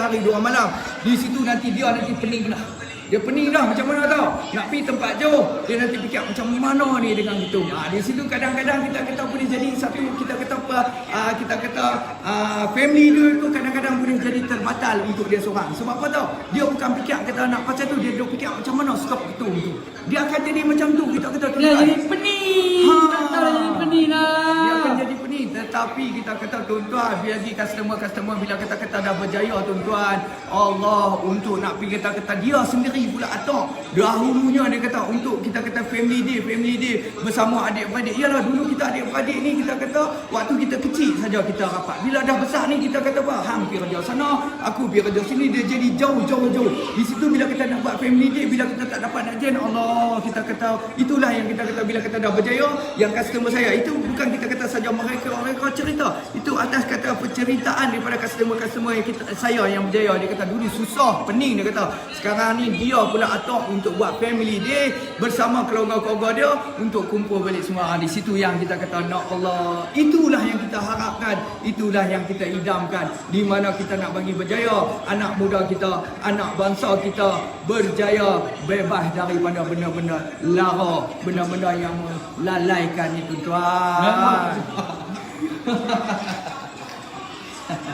hari 2 malam. Di situ nanti dia pening dah. Dia pening dah macam mana tau. Nak pergi tempat jauh, dia nanti fikir macam mana ni dengan itu. Di situ kadang-kadang kita kata boleh jadi satu, kita kata family dia tu kadang-kadang boleh jadi terbatal untuk dia seorang. Sebab apa tau? Dia bukan fikir kata nak pasal tu, dia fikir macam mana stop ketum tu. Dia akan jadi macam tu, kita kata Dia jadi pening. Tak jadi pening lah. Dia akan jadi pening. Tetapi kita kata tuan-tuan, bagi customer bila kita kata dah berjaya tuan-tuan, Allah untuk nak pergi kita kata dia sendiri pula atok. Dahulunya dia kata untuk kita kata family day bersama adik-beradik. Yalah dulu kita adik-beradik ni kita kata waktu kita kecil saja kita rapat. Bila dah besar ni kita kata apa? Hang pergi kerja sana, aku pergi kerja sini, dia jadi jauh. Di situ bila kita nak buat family day, bila kita tak dapat nak join, Allah kita kata itulah yang kita kata bila kita dah berjaya, yang customer saya itu bukan kita kata saja mereka cerita. Itu atas kata penceritaan daripada customer yang saya yang berjaya. Dia kata dulu susah, pening dia kata. Sekarang ni dia pula atok untuk buat family day bersama keluarga-keluarga dia untuk kumpul balik semua. Di situ yang kita kata nak Allah. Itulah yang kita harapkan, itulah yang kita idamkan. Di mana kita nak bagi berjaya anak muda kita, anak bangsa kita berjaya bebas daripada benda-benda lara, benda-benda yang melalaikan itu tuan.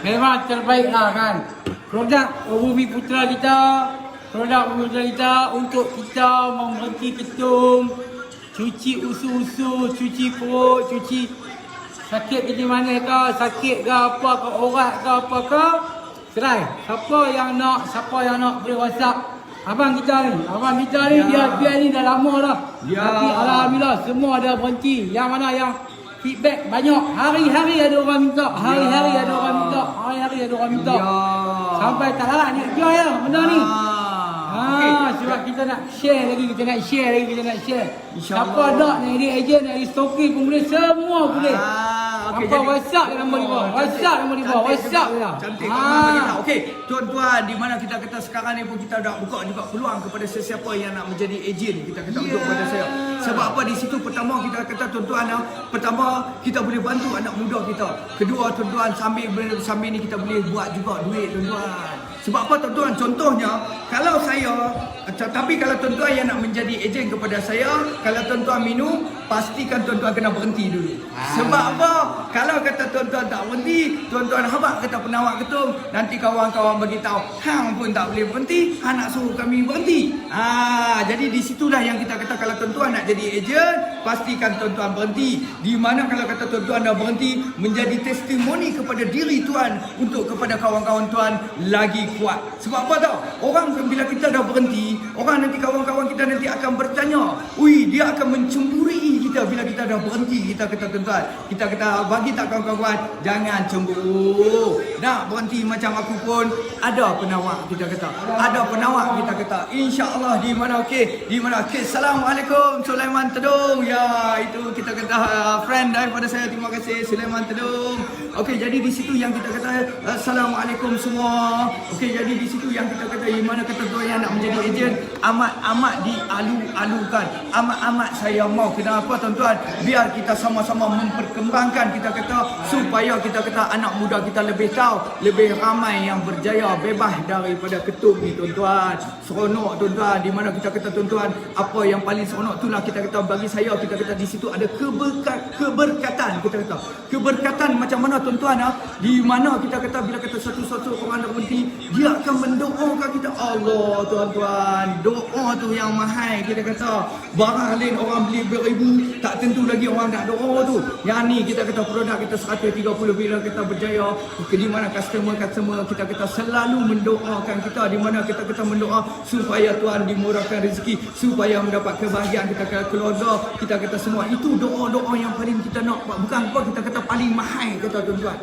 Memang terbaik lah kan. Produk Bumi Putra kita produk kita untuk kita memberhenti ketum, cuci usus-usus, cuci perut, cuci sakit ke mana ke, sakit ke apa ke, orat ke apa ke, serai. Siapa yang nak boleh WhatsApp abang kita ni. Abang kita ni dia ni dah lama dah. Tapi alhamdulillah semua dah berhenti. Yang mana yang feedback banyak. Hari-hari ada orang minta. Hari-hari ada orang minta. Sampai tak larat nak jual ya benda ni. Sebab kita nak share lagi, Siapa nak jadi ejen, nak jadi stoki pun boleh, semua boleh. Okey, apa WhatsApp yang nombor di bawah. WhatsApp je lah. Cantik kita. Okey, tuan-tuan, di mana kita kata sekarang ni pun kita dah buka juga peluang kepada sesiapa yang nak menjadi ejen kita kata untuk pada saya. Sebab apa di situ pertama kita kata tuan-tuan, pertama kita boleh bantu anak muda kita. Kedua tuan-tuan, sambil ni kita boleh buat juga duit tuan-tuan. Sebab apa tuan-tuan? Contohnya, kalau saya, tapi kalau tuan-tuan yang nak menjadi ejen kepada saya, kalau tuan-tuan minum, pastikan tuan-tuan kena berhenti dulu. Sebab apa? Kalau kata tuan-tuan tak berhenti, tuan-tuan habaq kata penawar ketum, nanti kawan-kawan beritahu, hang pun tak boleh berhenti, hang nak suruh kami berhenti. Jadi di situlah yang kita kata kalau tuan-tuan nak jadi ejen, pastikan tuan-tuan berhenti. Di mana kalau kata tuan-tuan dah berhenti, menjadi testimoni kepada diri tuan untuk kepada kawan-kawan tuan lagi kuat. Sebab apa tau? Orang bila kita dah berhenti, orang nanti kawan-kawan kita nanti akan bertanya, ui, dia akan mencemburi kita bila kita dah berhenti. Kita kata tuan-tuan, kita kata bagi tak kawan-kawan, jangan cemburu. Nak berhenti macam aku pun ada penawar kita kata. Ada penawar kita kata. Insya-Allah di mana okey, di mana okey. Assalamualaikum Sulaiman Tedung. Ya, itu kita kata friend daripada saya. Terima kasih Sulaiman Tedung. Okey, jadi di situ yang kita kata assalamualaikum semua. Okey, jadi di situ yang kita kata di mana kata tuan yang nak menjadi ejen amat dialu-alukan. Amat saya mau. Kenapa tuan-tuan? Biar kita sama-sama memperkembangkan kita kata supaya kita kata anak muda kita lebih tahu, lebih ramai yang berjaya bebas daripada ketum ni tuan-tuan. Seronok tuan-tuan. Di mana kita kata tuan-tuan, apa yang paling seronok itulah kita kata bagi saya, kita kata di situ ada keberkatan kita kata. Keberkatan macam mana tuan-tuan? Di mana kita kata bila kata satu-satu orang nak berhenti, dia akan mendoakan kita. Allah tuan-tuan, doa tu yang mahal kita kata. Barang lain orang beli beribu, tak tentu lagi orang nak doa tu. Yang ni kita kata produk kita 130 bila kita berjaya, di mana customer kita kata selalu mendoakan kita, di mana kita kata mendoa supaya Tuhan dimurahkan rezeki, supaya mendapat kebahagiaan kita kata keluarga, kita kata semua itu doa-doa yang paling kita nak. Bukan apa kita kata paling mahal kata tuan-tuan.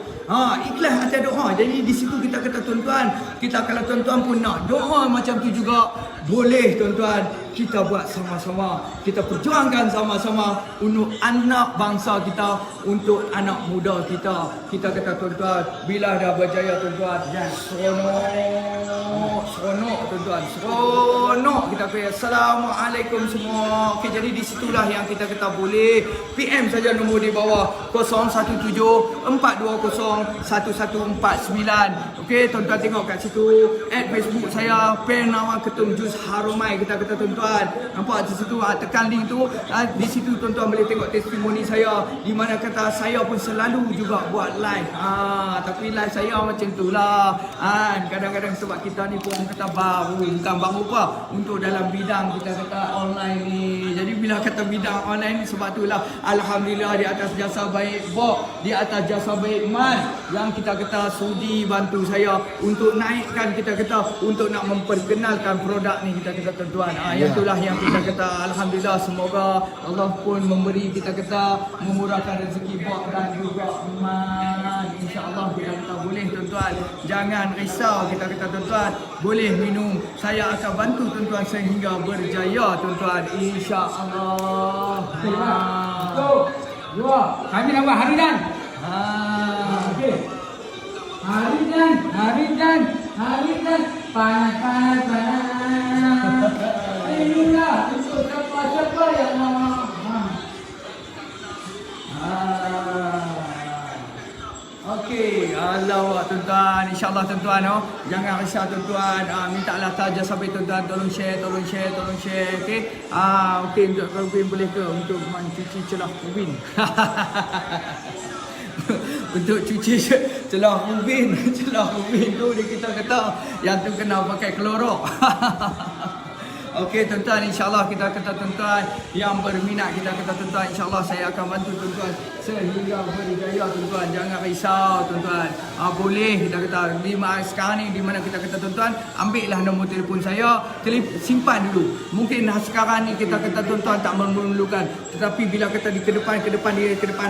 Ikhlas hati doa. Jadi di situ kita kata tuan-tuan, kita kalau tuan-tuan pun nak doa macam tu juga boleh tuan-tuan, kita buat sama-sama, kita perjuangkan sama-sama untuk anak bangsa kita, untuk anak muda kita. Kita kata tuan-tuan, bila dah berjaya tuan-tuan, seronok tuan-tuan, seronok kita kata assalamualaikum semua. Okey, jadi di situlah yang kita kata boleh PM saja nombor di bawah 017 420 1149. Okey, tuan-tuan tengok kat situ, add Facebook saya Penawa Ketum Jus Harumai kita kata tuan-tuan. Nampak di situ tekan link tu, di situ tuan-tuan boleh tengok testimoni saya, di mana kata saya pun selalu juga buat live. Tapi live saya macam itulah. Kadang-kadang sebab kita ni pun kata baru, bukan baru apa untuk dalam bidang kita kata online ni. Jadi bila kata bidang online ni, sebab itulah alhamdulillah di atas jasa baik Bob, di atas jasa baik Man yang kita kata sudi bantu saya untuk naikkan kita kata, untuk nak memperkenalkan produk ni kita kata tuan-tuan. Itulah yang kita kata alhamdulillah, semoga Allah pun memberi kita kata memurahkan rezeki Bob dan juga Man. InsyaAllah kita kata boleh tuan-tuan, jangan risau kita kata tuan-tuan, boleh minum, saya akan bantu tuan-tuan sehingga berjaya tuan-tuan, insyaAllah. Kami nak buat harian. Okey. Harian. Panas. Inilah untuk siapa yang mau. Okey, Allah tuan-tuan, insyaAllah tuan-tuan, jangan risau tuan-tuan, mintalah tajah sampai tuan-tuan, tolong share, okey. Okey, untuk Robin boleh ke untuk mencuci celah Robin? untuk cuci celah ubin tu dia kita kata yang tu kena pakai klorok. Okey tuan-tuan, insya-Allah kita kata tuan-tuan yang berminat, kita kata tuan-tuan, insya-Allah saya akan bantu tuan-tuan sehingga berjaya tuan-tuan. Jangan risau tuan-tuan. Boleh kita kata di sekarang ni di mana kita kata tuan-tuan, ambillah nombor telefon saya, simpan dulu. Mungkin sekarang ni kita kata tuan-tuan tak memerlukan, tetapi bila kata di ke depan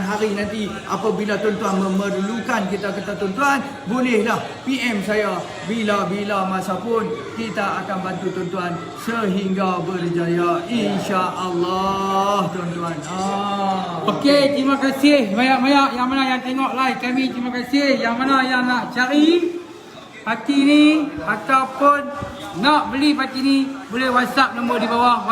hari nanti apabila tuan-tuan memerlukan, kita kata tuan-tuan bolehlah PM saya bila-bila masa pun kita akan bantu tuan-tuan sehingga berjaya insya-Allah tuan-tuan. Okey, terima kasih banyak-banyak yang mana yang tengok live kami. Terima kasih yang mana yang nak cari parti ni ataupun nak beli parti ni, boleh WhatsApp nombor di bawah,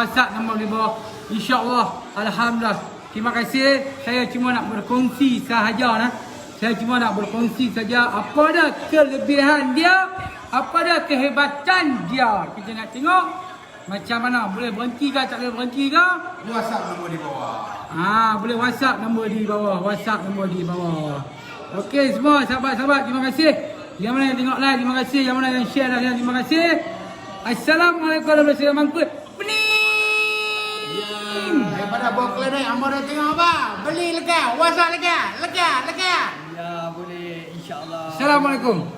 insya-Allah. Alhamdulillah. Terima kasih. Saya cuma nak berkongsi sahaja nah. Saya cuma nak berkongsi saja apa dah kelebihan dia, apa dah kehebatan dia. Kita nak tengok macam mana, boleh berhenti ke tak boleh berhenti ke? WhatsApp nombor di bawah. Boleh WhatsApp nombor di bawah. Okey semua sahabat-sahabat, terima kasih. Yang mana yang tengok live, terima kasih. Yang mana yang share dah, terima kasih. Assalamualaikum warahmatullahi wabarakatuh. Daripada bawa keledai, hamba dah tengok apa? Beli lega, WhatsApp lega. Ya boleh insya-Allah. Assalamualaikum.